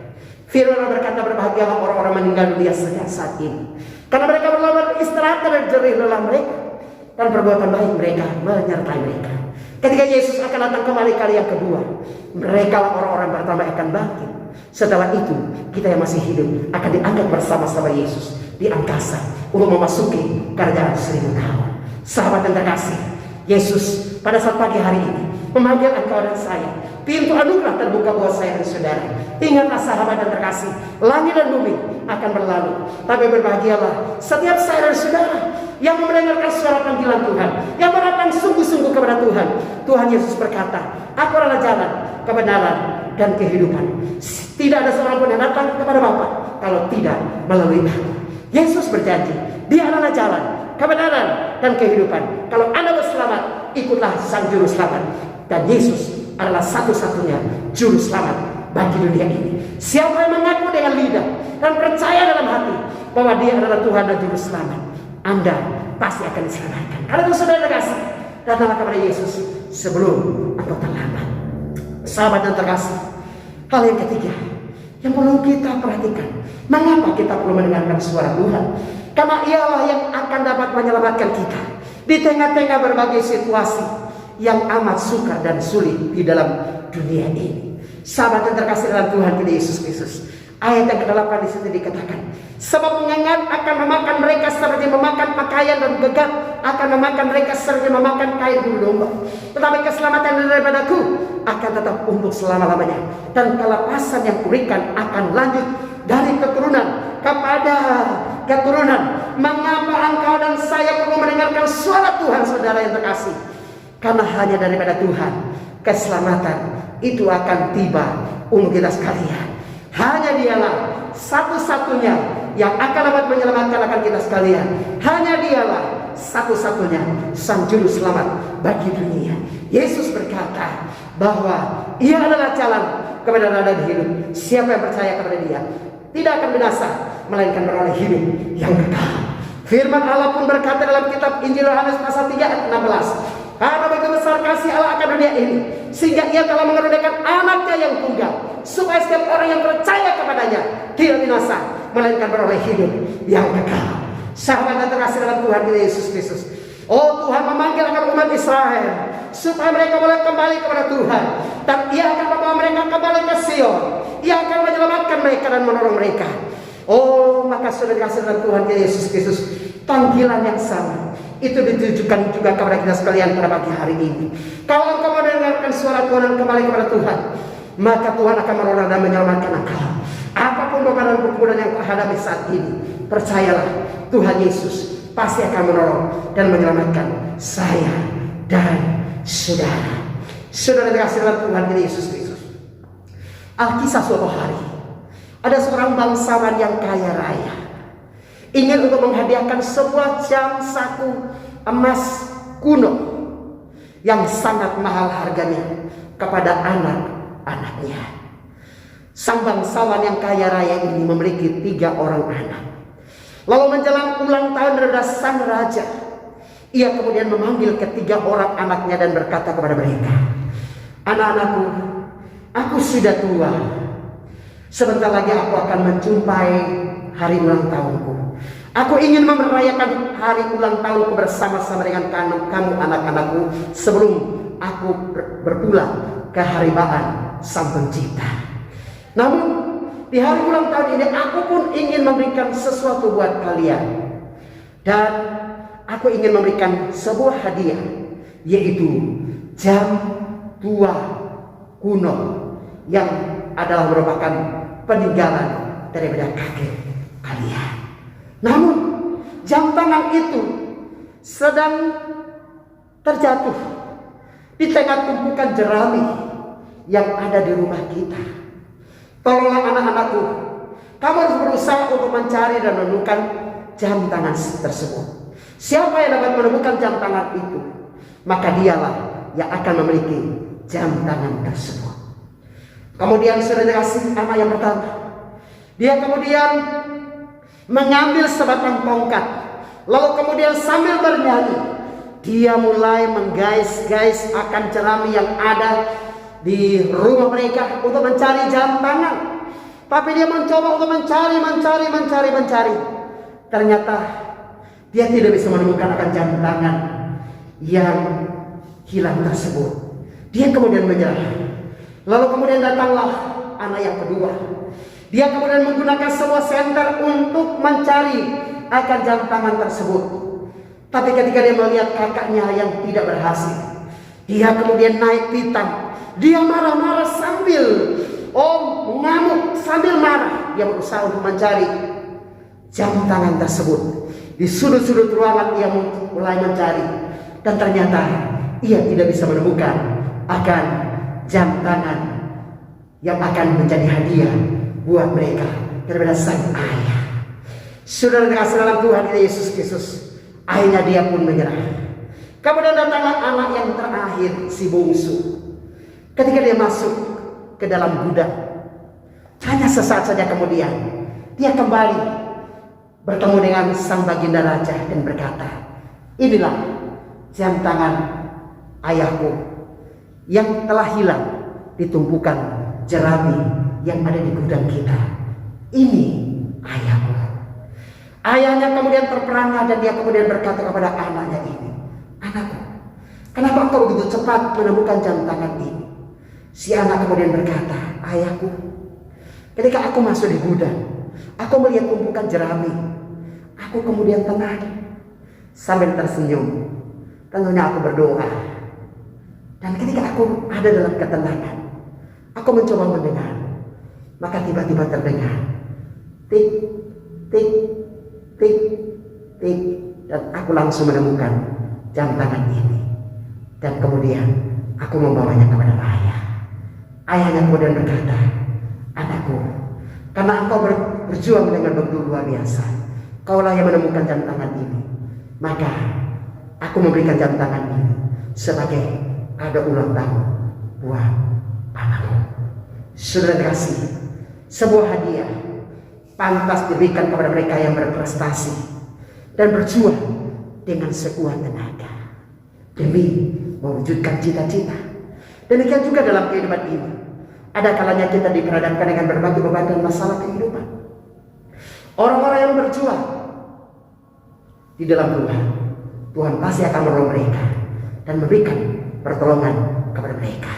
Firman berkata, berbahagialah orang-orang meninggal dunia sejak saat ini, karena mereka beristirahat dari jerih lelah mereka, dan perbuatan baik mereka menyertai mereka. Ketika Yesus akan datang kembali kali yang kedua, mereka lah orang-orang pertama akan bangkit. Setelah itu, kita yang masih hidup akan diangkat bersama-sama Yesus di angkasa untuk memasuki kerajaan 1000 tahun. Sahabat yang terkasih, Yesus pada saat pagi hari ini memanggil engkau dan saya. Pintu anugerah terbuka buat saya dan saudara. Ingatlah sahabat yang terkasih, langit dan bumi akan berlalu, tapi berbahagialah setiap saya dan saudara yang mendengarkan suara panggilan Tuhan, yang berdatang sungguh-sungguh kepada Tuhan. Tuhan Yesus berkata, aku adalah jalan, kebenaran, dan kehidupan. Tidak ada seorang pun yang datang kepada Bapa kalau tidak melalui aku. Yesus berjanji, Dia adalah jalan, kebenaran, dan kehidupan. Kalau Anda mau selamat, ikutlah Sang Juru Selamat. Dan Yesus adalah satu-satunya Juru Selamat bagi dunia ini. Siapa yang mengaku dengan lidah dan percaya dalam hati bahwa Dia adalah Tuhan dan Juru Selamat, Anda pasti akan diselamatkan. Kalau saudara terkasih, datanglah kepada Yesus sebelum engkau terlambat. Sahabat yang terkasih, hal yang ketiga yang perlu kita perhatikan, mengapa kita perlu mendengarkan suara Tuhan? Karena Ialah yang akan dapat menyelamatkan kita di tengah-tengah berbagai situasi yang amat sukar dan sulit di dalam dunia ini. Sahabat yang terkasih dalam Tuhan kita Yesus Kristus, ayat yang ke-8 di situ dikatakan, sebab menyengat akan memakan mereka seperti memakan pakaian, dan gegap akan memakan mereka seperti memakan kain bulu domba. Tetapi keselamatan daripadaku akan tetap untuk selama-lamanya, dan kelepasan yang kuberikan akan lanjut dari keturunan kepada keturunan. Mengapa engkau dan saya perlu mendengarkan suara Tuhan, saudara yang terkasih? Karena hanya daripada Tuhan keselamatan itu akan tiba untuk kita sekalian. Hanya Dialah satu-satunya yang akan dapat menyelamatkan akan kita sekalian. Hanya Dialah satu-satunya Sang Juru Selamat bagi dunia. Yesus berkata bahwa Ia adalah jalan, kebenaran, dan hidup. Siapa yang percaya kepada Dia tidak akan binasa, melainkan beroleh hidup yang kekal. Firman Allah pun berkata dalam kitab Injil Yohanes pasal 3 ayat 16, karena begitu besar kasih Allah akan dunia ini, sehingga Ia telah mengaruniakan anaknya yang tunggal, supaya setiap orang yang percaya kepadanya tidak binasa, melainkan beroleh hidup yang kekal. Sahabat yang terkasih dalam Tuhan kita Yesus Kristus, oh Tuhan memanggil akan umat Israel supaya mereka boleh kembali kepada Tuhan, dan Ia akan membawa mereka kembali ke Sion. Ia akan menyelamatkan mereka dan menolong mereka. Oh, maka sudah dikasih dalam Tuhan kita Yesus Kristus, panggilan yang sama itu ditujukan juga kepada kita sekalian pada pagi hari ini. Kalau engkau mendengarkan suara Tuhan dan kembali kepada Tuhan, maka Tuhan akan menolong dan menyelamatkan engkau. Apapun beban dan pergumulan yang kau hadapi saat ini, percayalah, Tuhan Yesus pasti akan menolong dan menyelamatkan saya dan saudara. Saudara dikasih dalam Tuhan kita Yesus Kristus, Alkisah suatu hari ada seorang bangsawan yang kaya raya ingin untuk menghadiahkan sebuah jam saku emas kuno yang sangat mahal harganya kepada anak-anaknya. Sang bangsawan yang kaya raya ini memiliki 3 orang anak. Lalu menjelang ulang tahun daripada sang raja, ia kemudian memanggil ketiga orang anaknya dan berkata kepada mereka, anak-anakku, aku sudah tua. Sebentar lagi aku akan menjumpai hari ulang tahunku. Aku ingin merayakan hari ulang tahunku bersama-sama dengan kamu anak-anakku sebelum aku berpulang ke haribaan Sang Pencipta. Namun di hari ulang tahun ini aku pun ingin memberikan sesuatu buat kalian. Dan aku ingin memberikan sebuah hadiah, yaitu jam tua kuno yang adalah merupakan peninggalan daripada kakek kalian. Namun jam tangan itu sedang terjatuh di tengah tumpukan jerami yang ada di rumah kita. Tolonglah anak-anakku, kamu harus berusaha untuk mencari dan menemukan jam tangan tersebut. Siapa yang dapat menemukan jam tangan itu, maka dialah yang akan memiliki jam tangan tersebut. Kemudian sudah dikasih anak yang pertama, dia kemudian mengambil sebatang tongkat, lalu kemudian sambil bernyanyi, dia mulai menggais-gais akan jerami yang ada di rumah mereka untuk mencari jam tangan. Tapi dia mencoba untuk mencari. Ternyata dia tidak bisa menemukan akan jam tangan yang hilang tersebut. Dia kemudian menyerah. Lalu kemudian datanglah anak yang kedua. Dia kemudian menggunakan sebuah senter untuk mencari akan jam tangan tersebut. Tapi ketika dia melihat kakaknya yang tidak berhasil, dia kemudian naik pitam. Dia marah-marah sambil mengamuk, sambil marah. Dia berusaha untuk mencari jam tangan tersebut. Di sudut-sudut ruangan ia mulai mencari, dan ternyata ia tidak bisa menemukan akan jam tangan yang akan menjadi hadiah buat mereka daripada sang ayah. Saudara kasih dalam Tuhan Yesus Kristus, akhirnya dia pun menyerah. Kemudian datanglah anak yang terakhir, si bungsu. Ketika dia masuk ke dalam gudang, hanya sesaat saja kemudian dia kembali bertemu dengan sang baginda raja dan berkata, inilah jam tangan ayahku yang telah hilang di tumpukan jerami yang ada di gudang kita. Ini ayahku. Ayahnya kemudian terperangah dan dia kemudian berkata kepada anaknya ini, anakku, kenapa kau begitu cepat menemukan jam tangan ini? Si anak kemudian berkata, ayahku, ketika aku masuk di gudang, aku melihat tumpukan jerami. Aku kemudian tenang sambil tersenyum. Tentunya aku berdoa. Dan ketika aku ada dalam ketenangan, aku mencoba mendengar. Maka tiba-tiba terdengar tik, tik, tik, tik. Dan aku langsung menemukan jam tangan ini. Dan kemudian aku membawanya kepada ayah. Ayahnya kemudian berkata, anakku, karena engkau berjuang dengan begitu luar biasa, kaulah yang menemukan jam tangan ini. Maka aku memberikan jam tangan ini sebagai kado ulang tahun buat papamu. Saudara kasih, sebuah hadiah pantas diberikan kepada mereka yang berprestasi dan berjuang dengan sekuat tenaga demi mewujudkan cita-cita. Demikian juga dalam kehidupan ini, ada kalanya kita diperhadapkan dengan berbagai beban dan masalah kehidupan. Orang-orang yang berjuang di dalam Tuhan, Tuhan pasti akan menolong mereka dan memberikan pertolongan kepada mereka.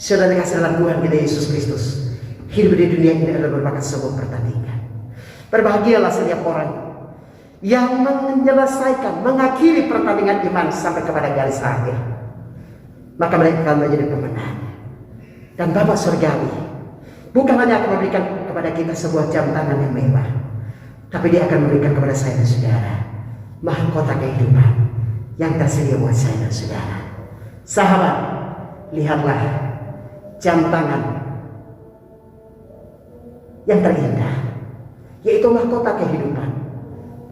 Saudara kasih dalam Tuhan kita Yesus Kristus, hidup di dunia ini adalah merupakan sebuah pertandingan. Berbahagialah setiap orang yang menyelesaikan, mengakhiri pertandingan iman sampai kepada garis akhir. Maka mereka akan menjadi pemenang. Dan Bapa Surgawi bukan hanya akan memberikan kepada kita sebuah jam tangan yang mewah, tapi Dia akan memberikan kepada saya dan saudara mahkota kehidupan yang tersedia buat saya dan saudara. Sahabat, lihatlah jam tangan yang terindah, yaitu mahkota kehidupan,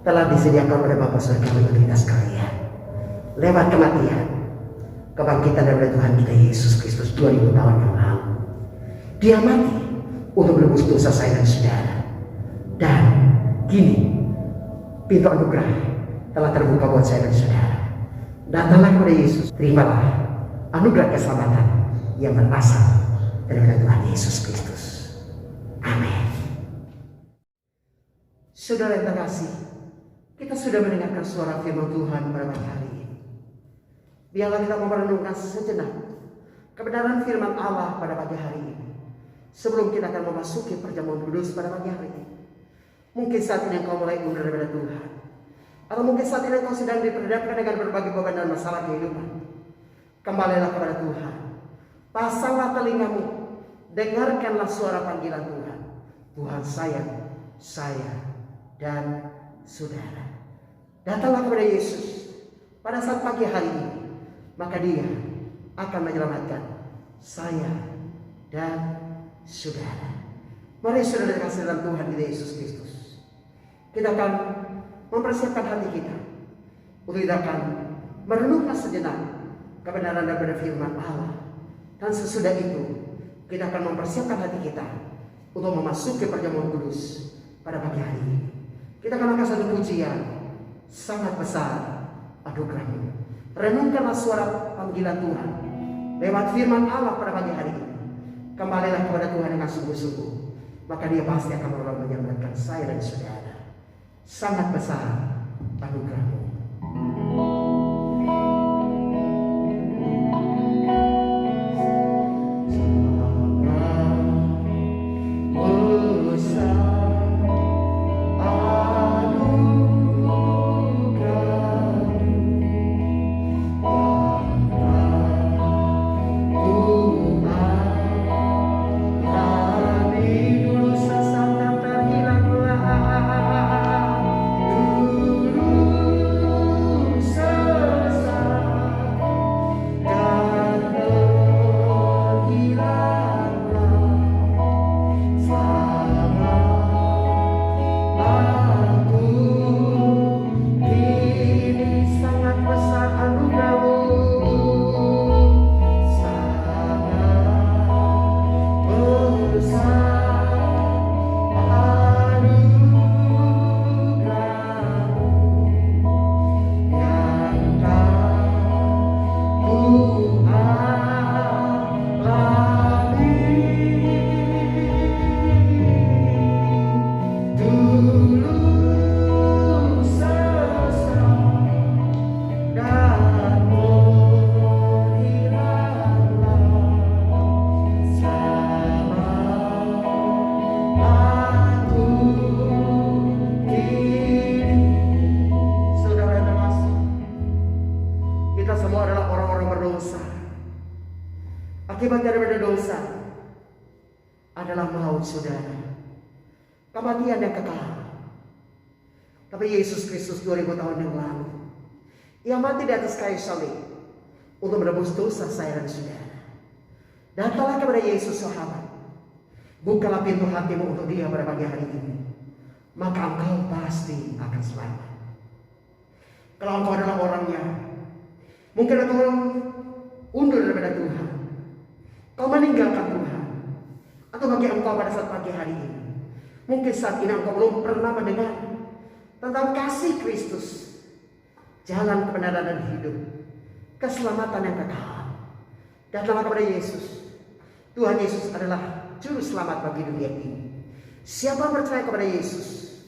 telah disediakan oleh Bapa Surgawi untuk kita sekalian. Lewat kematian, kebangkitan daripada Tuhan kita Yesus Kristus 2000 tahun yang lalu, Dia mati untuk menebus dosa saya dan saudara. Dan kini pintu anugerah telah terbuka buat saya dan saudara. Datanglah kepada Yesus, terimalah anugerah keselamatan yang berasal daripada Tuhan Yesus Kristus. Amin. Saudara yang terkasih, kita sudah mendengarkan suara firman Tuhan pada pagi hari ini. Biarlah kita merenungkan sejenak kebenaran firman Allah pada pagi hari ini, sebelum kita akan memasuki perjamuan kudus pada pagi hari ini. Mungkin saat ini engkau mulai mundur daripada Tuhan, atau mungkin saat ini engkau sedang diperhadapkan dengan berbagai beban dan masalah kehidupan. Kembalilah kepada Tuhan, pasanglah telingamu, dengarkanlah suara panggilan Tuhan. Tuhan sayang saya dan saudara. Datanglah kepada Yesus pada saat pagi hari ini, maka Dia akan menyelamatkan saya dan saudara. Mari saudara dikasih dalam Tuhan kita Yesus Kristus, kita akan mempersiapkan hati kita untuk kita akan merenungkan sejenak kebenaran daripada firman Allah. Dan sesudah itu kita akan mempersiapkan hati kita untuk memasuki perjamuan kudus pada pagi hari ini. Kita akan angkat satu pujian, sangat besar anugerah-Mu. Renungkanlah suara panggilan Tuhan lewat firman Allah pada pagi hari ini. Kembalilah kepada Tuhan dengan sungguh-sungguh, maka Dia pasti akan menyelamatkan saya dan saudara. Sangat besar anugerah-Mu. Akibat daripada dosa adalah maut, saudara. Kematian yang kekal. Tapi Yesus Kristus 2000 tahun yang lalu, Ia mati di atas kayu salib untuk menebus dosa saya dan saudara. Datanglah kepada Yesus, sahabat. Bukalah pintu hatimu untuk Dia pada pagi hari ini. Maka engkau pasti akan selamat. Kalau engkau adalah orangnya, mungkin engkau undur daripada Tuhan, kau meninggalkan Tuhan, atau bagi engkau pada saat pagi hari ini, mungkin saat ini engkau belum pernah mendengar tentang kasih Kristus, jalan kebenaran dan hidup, keselamatan yang kekal. Datanglah kepada Yesus. Tuhan Yesus adalah juru selamat bagi dunia ini. Siapa yang percaya kepada Yesus,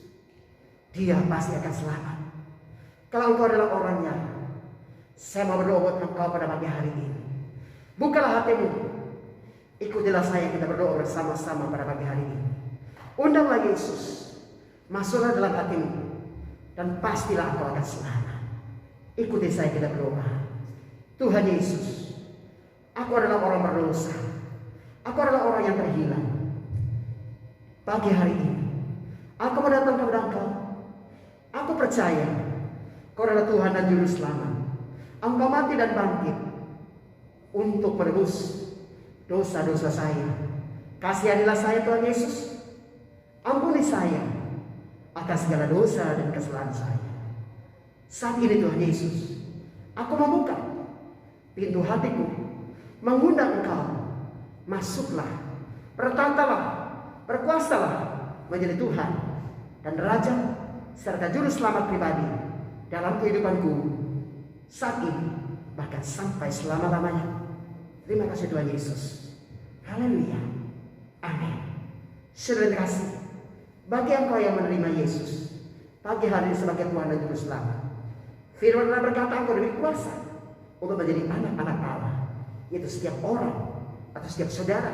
dia pasti akan selamat. Kalau engkau adalah orangnya, saya mau berdoa buat engkau pada pagi hari ini. Bukalah hatimu, ikutilah saya, kita berdoa bersama-sama pada pagi hari ini. Undanglah Yesus, masuklah dalam hatimu, dan pastilah engkau akan selamat. Ikuti saya, kita berdoa. Tuhan Yesus, aku adalah orang berdosa, aku adalah orang yang terhilang. Pagi hari ini, aku mau datang kepada engkau. Aku percaya Kau adalah Tuhan dan Juru Selamat. Engkau mati dan bangkit untuk menebus dosa-dosa saya. Kasihanilah saya, Tuhan Yesus. Ampuni saya atas segala dosa dan kesalahan saya. Saat ini Tuhan Yesus, aku membuka pintu hatiku, mengundang Engkau. Masuklah, bertatalah, berkuasalah menjadi Tuhan dan Raja serta Juru Selamat pribadi dalam kehidupanku saat ini, bahkan sampai selama-lamanya. Terima kasih Tuhan Yesus. Haleluya. Amin. Terima kasih bagi engkau yang menerima Yesus pagi hari ini sebagai Tuhan dan Juru Selamat. Firman Allah berkata engkau diberi kuasa untuk menjadi anak-anak Allah, yaitu setiap orang atau setiap saudara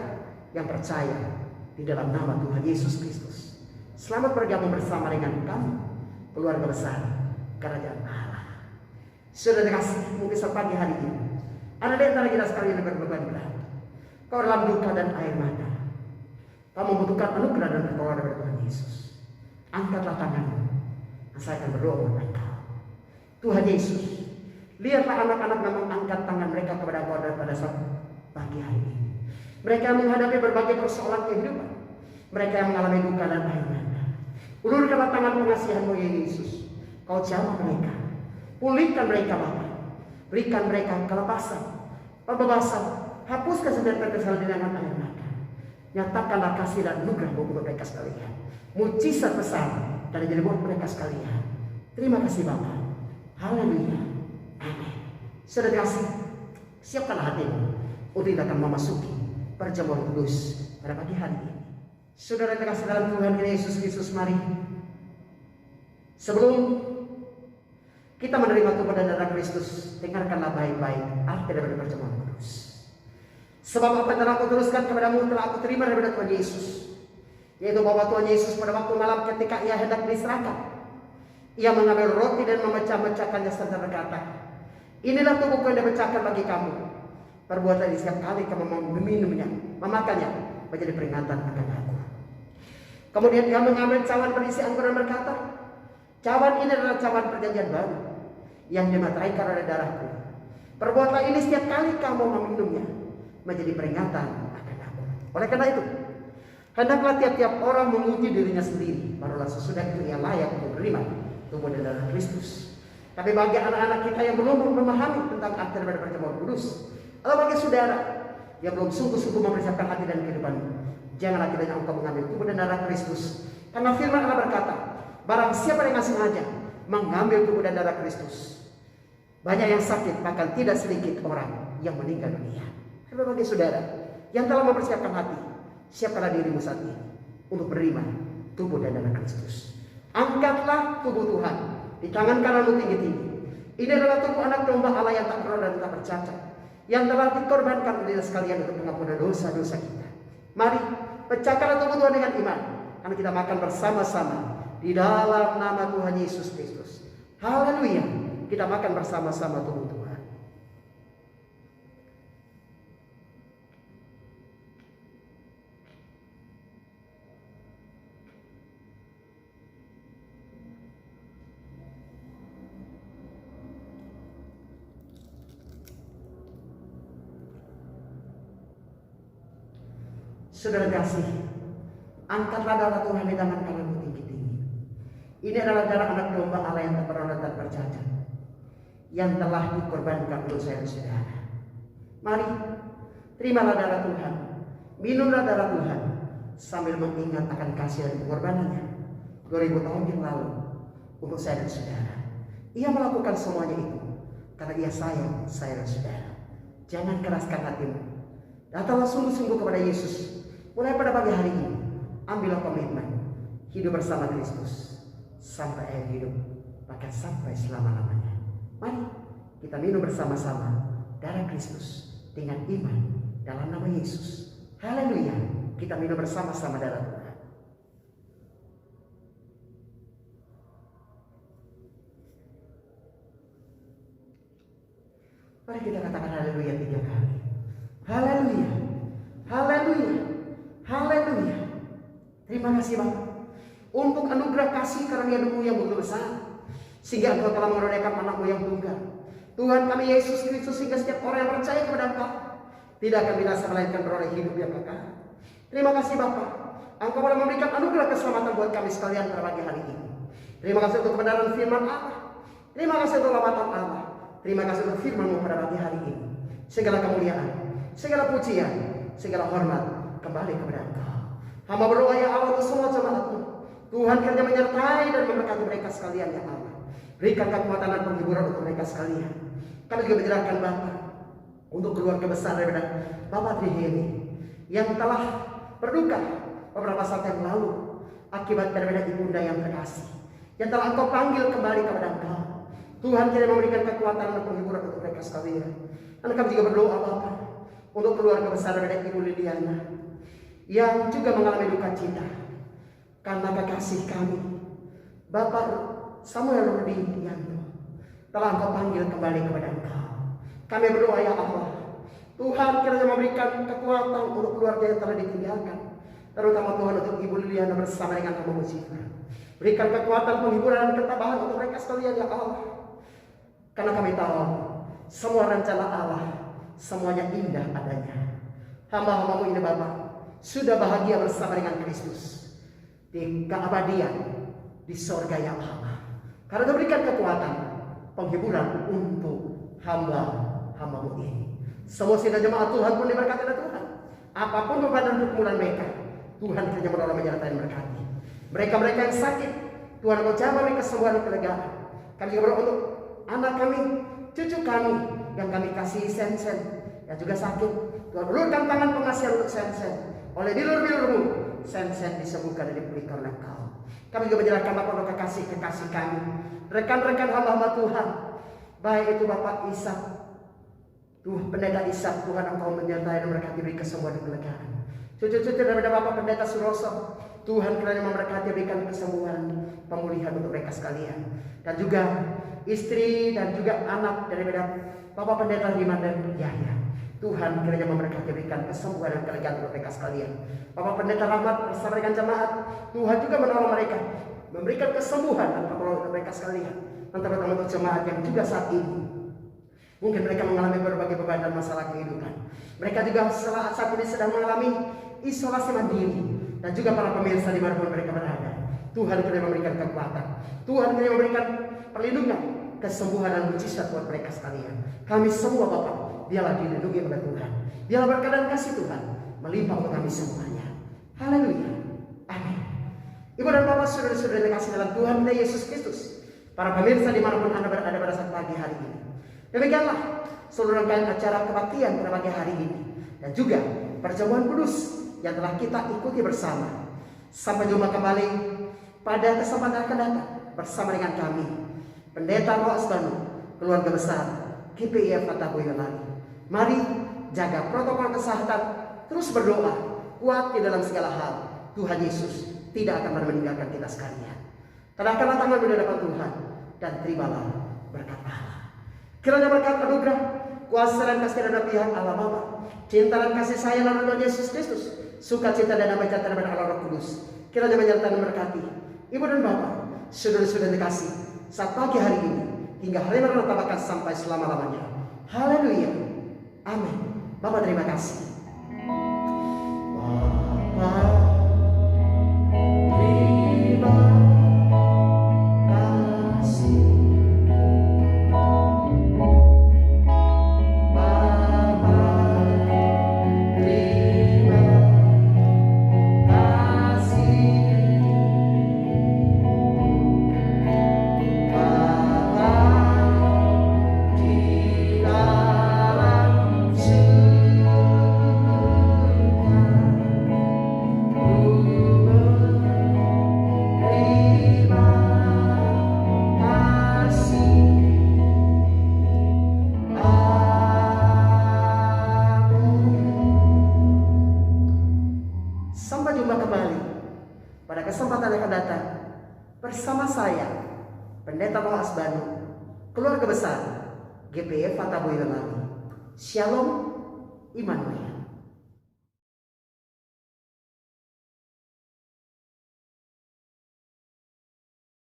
yang percaya di dalam nama Tuhan Yesus Kristus. Selamat bergabung bersama dengan kami, keluarga besar Kerajaan Allah. Saudara kasih, mungkin pagi hari ini ada di antara kita sekalian yang berbeban berat. Kau dalam duka dan air mata. Kau membutuhkan anugerah dan pertolongan dari Tuhan Yesus. Angkatlah tanganmu, saya akan berdoa untuk engkau. Tuhan Yesus, lihatlah anak-anak yang mengangkat tangan mereka kepada Engkau pada saat pagi hari ini. Mereka yang menghadapi berbagai persoalan kehidupan, mereka yang mengalami duka dan air mata. Ulurkanlah tangan pengasihan-Mu ya Yesus. Kau jamah mereka, Pulihkan mereka Bapa. Berikan mereka kelepasan, pembebasan. Hapuskan setiap kesalahan dengan air mata. Nyatakanlah kasih dan anugerah untuk mereka sekalian. Mujizat besar dari jadi buat mereka sekalian. Terima kasih Bapa. Haleluya. Amin. Saudara kasih, siapkanlah hatimu untuk kita akan memasuki perjamuan kudus pada pagi hari ini. Saudara terkasih dalam Tuhan Yesus Kristus, mari sebelum kita menerima tubuh dan darah Kristus, dengarkanlah baik-baik arti daripada perjamuan kudus. Sebab apa yang telah aku teruskan kepadamu telah aku terima daripada Tuhan Yesus, yaitu bahwa Tuhan Yesus pada waktu malam ketika ia hendak diserahkan, ia mengambil roti dan memecah-mecahkannya serta berkata, inilah tubuhku yang dipecahkan bagi kamu. Perbuatan ini setiap kali kamu meminumnya, memakannya, menjadi peringatan akan aku. Kemudian ia mengambil cawan berisi anggur dan berkata, cawan ini adalah cawan perjanjian baru yang dimateraikan oleh darahku. Perbuatlah ini setiap kali kamu meminumnya, menjadi peringatan akan aku. Oleh karena itu, hendaklah tiap-tiap orang menguji dirinya sendiri, barulah sesudah itu ia layak untuk menerima tubuh dan darah Kristus. Tapi bagi anak-anak kita yang belum memahami tentang arti daripada perjamuan kudus, atau bagi saudara yang belum sungguh-sungguh mempersiapkan hati dan kehidupan, janganlah kiranya engkau mengambil tubuh dan darah Kristus. Karena firman Allah berkata, barang siapa yang sengaja mengambil tubuh dan darah Kristus, banyak yang sakit, bahkan tidak sedikit orang yang meninggal dunia. Tapi bagi saudara yang telah mempersiapkan hati, siapkanlah dirimu saat ini untuk menerima tubuh dan darah Kristus. Angkatlah tubuh Tuhan di tangan kananmu tinggi-tinggi. Ini adalah tubuh anak domba Allah yang tak bernoda dan tak bercacat, yang telah dikorbankan oleh sekalian untuk pengampunan dosa-dosa kita. Mari pecahkanlah tubuh Tuhan dengan iman, karena kita makan bersama-sama di dalam nama Tuhan Yesus Kristus. Haleluya. Kita makan bersama-sama tubuh Tuhan. Saudara kasih, angkatlah darah Tuhan di tangan kananmu tinggi-tinggi. Ini adalah darah anak domba Allah yang tak bernoda dan bercacat, yang telah dikorbankan untuk saya dan saudara. Mari, terimalah darah Tuhan, minumlah darah Tuhan, sambil mengingat akan kasih dan pengorbanannya 2000 tahun yang lalu untuk saya dan saudara. Ia melakukan semuanya itu karena ia sayang saya dan saudara. Jangan keraskan hatimu, datanglah sungguh-sungguh kepada Yesus. Mulai pada pagi hari ini, ambillah komitmen hidup bersama Kristus sampai akhir hidup, bahkan sampai selama-lamanya. Mari kita minum bersama-sama darah Kristus dengan iman dalam nama Yesus. Haleluya. Kita minum bersama-sama darah Tuhan. Mari kita katakan haleluya 3 kali. Haleluya. Haleluya. Haleluya. Terima kasih Bapak untuk anugerah kasih karunia-Mu yang begitu besar, sehingga Engkau telah mengaruniakan anakmu yang tunggal, Tuhan kami Yesus Kristus, sehingga setiap orang yang percaya kepada Engkau tidak akan binasa melainkan beroleh hidup yang kekal. Terima kasih Bapak, Engkau telah memberikan anugerah keselamatan buat kami sekalian pada pagi hari ini. Terima kasih untuk kebenaran firman Allah. Terima kasih untuk lawatan Allah. Terima kasih untuk firman-Mu pada pagi hari ini. Segala kemuliaan, segala pujian, segala hormat kembali kepada Engkau. Hamba berdoa ya Allah untuk semua jemaat-Mu, Tuhan kiranya menyertai dan memberkati mereka sekalian ya Allah. Berikan kekuatan dan penghiburan untuk mereka sekalian. Kami juga menyerahkan Bapak untuk keluarga besar daripada Bapak Triheni yang telah berduka beberapa saat yang lalu akibat daripada ibunda yang terkasih, yang telah Engkau panggil kembali kepada Engkau. Tuhan kiranya memberikan kekuatan dan penghiburan untuk mereka sekalian. Dan kami juga berdoa Bapak untuk keluarga besar daripada Ibu Liliana yang juga mengalami duka cita karena kekasih kami Bapak Samuel Rudianto telah Engkau panggil kembali kepada Engkau. Kami berdoa ya Allah, Tuhan kiranya memberikan kekuatan untuk keluarga yang telah ditinggalkan, terutama Tuhan untuk Ibu Liliana bersama dengan hamba Syifa. Berikan kekuatan, penghiburan dan ketabahan untuk mereka sekalian ya Allah, karena kami tahu semua rencana Allah semuanya indah adanya. Hamba-Hamba-Mu ini Bapak sudah bahagia bersama dengan Kristus di keabadian di sorga yang Allah, karena diberikan kekuatan penghiburan untuk hamba-hambamu ini. Semua sidang jemaat Tuhan pun diberkati oleh Tuhan. Apapun beban dan pergumulan mereka, Tuhan kiranya menolong menyertai berkati. Mereka-mereka yang sakit, Tuhan menjamah mereka kesembuhan dan kelegaan. Kami juga berdoa untuk anak kami, cucu kami yang kami kasih Sen-Sen yang juga sakit. Tuhan ulurkan tangan pengasihan untuk Sen-Sen. Oleh bilur-bilurmu, Sen-Sen disembuhkan dan dipulihkan oleh Engkau. Kami juga menyerahkan Bapak untuk kekasih kami, rekan-rekan hamba-hamba Tuhan, baik itu Bapak Ishak, Pendeta Ishak, Tuhan Engkau menyertai dan memberkati, beri kesembuhan dan kelegaan. Cucu-cucu daripada Bapak Pendeta Suroso, Tuhan kiranya memberkati, berikan kesembuhan, pemulihan untuk mereka sekalian. Dan juga istri dan juga anak daripada Bapak Pendeta Diman dan Yahya, Tuhan kiranya memberkati, berikan kesembuhan dan kelegaan untuk mereka sekalian. Bapak Pendeta Rahmat bersama dengan jemaat, Tuhan juga menolong mereka, memberikan kesembuhan dan pertolongan untuk mereka sekalian. Dan terutama untuk jemaat yang juga saat ini mungkin mereka mengalami berbagai beban dan masalah kehidupan. Mereka juga saat ini sedang mengalami isolasi mandiri. Dan juga para pemirsa dimanapun mereka berada, Tuhan kiranya memberikan kekuatan, Tuhan kiranya memberikan perlindungan, kesembuhan dan mujizat buat mereka sekalian. Kami semua Bapak, biarlah dilindungi oleh Tuhan, biarlah berkat dan kasih Tuhan melimpah untuk kami semuanya. Haleluya, amin. Ibu dan Bapak, saudara-saudara yang dikasihi dalam Tuhan kita Yesus Kristus, para pemirsa dimanapun Anda berada pada saat pagi hari ini, demikianlah seluruh rangkaian acara kebaktian pada pagi hari ini dan juga perjamuan kudus yang telah kita ikuti bersama. Sampai jumpa kembali pada kesempatan yang akan datang bersama dengan kami, Pendeta Roas Banu, keluarga besar GPI Fatah Boyolali. Mari jaga protokol kesehatan, terus berdoa, kuat di dalam segala hal. Tuhan Yesus tidak akan pernah meninggalkan kita sekalian. Tadahkanlah tangan di hadapan Tuhan dan terimalah berkat Allah. Kiranya berkat anugerah, kuasa dan kasih dari pihak Allah Bapa, cinta dan kasih sayang dari Tuhan Yesus Kristus, sukacita dan damai sejahtera dari Allah Roh Kudus, kiranya menyertai dan berkati ibu dan bapak, saudara-saudara dikasih saat pagi hari ini hingga hari menetapkan sampai selama-lamanya. Haleluya, amin. Bapak terima kasih. Bapak terima kasih. Sampai jumpa kembali pada kesempatan yang akan datang bersama saya, Pendeta Roas Banu, keluarga besar GPI Fatah Boyolali. Shalom, Immanuel.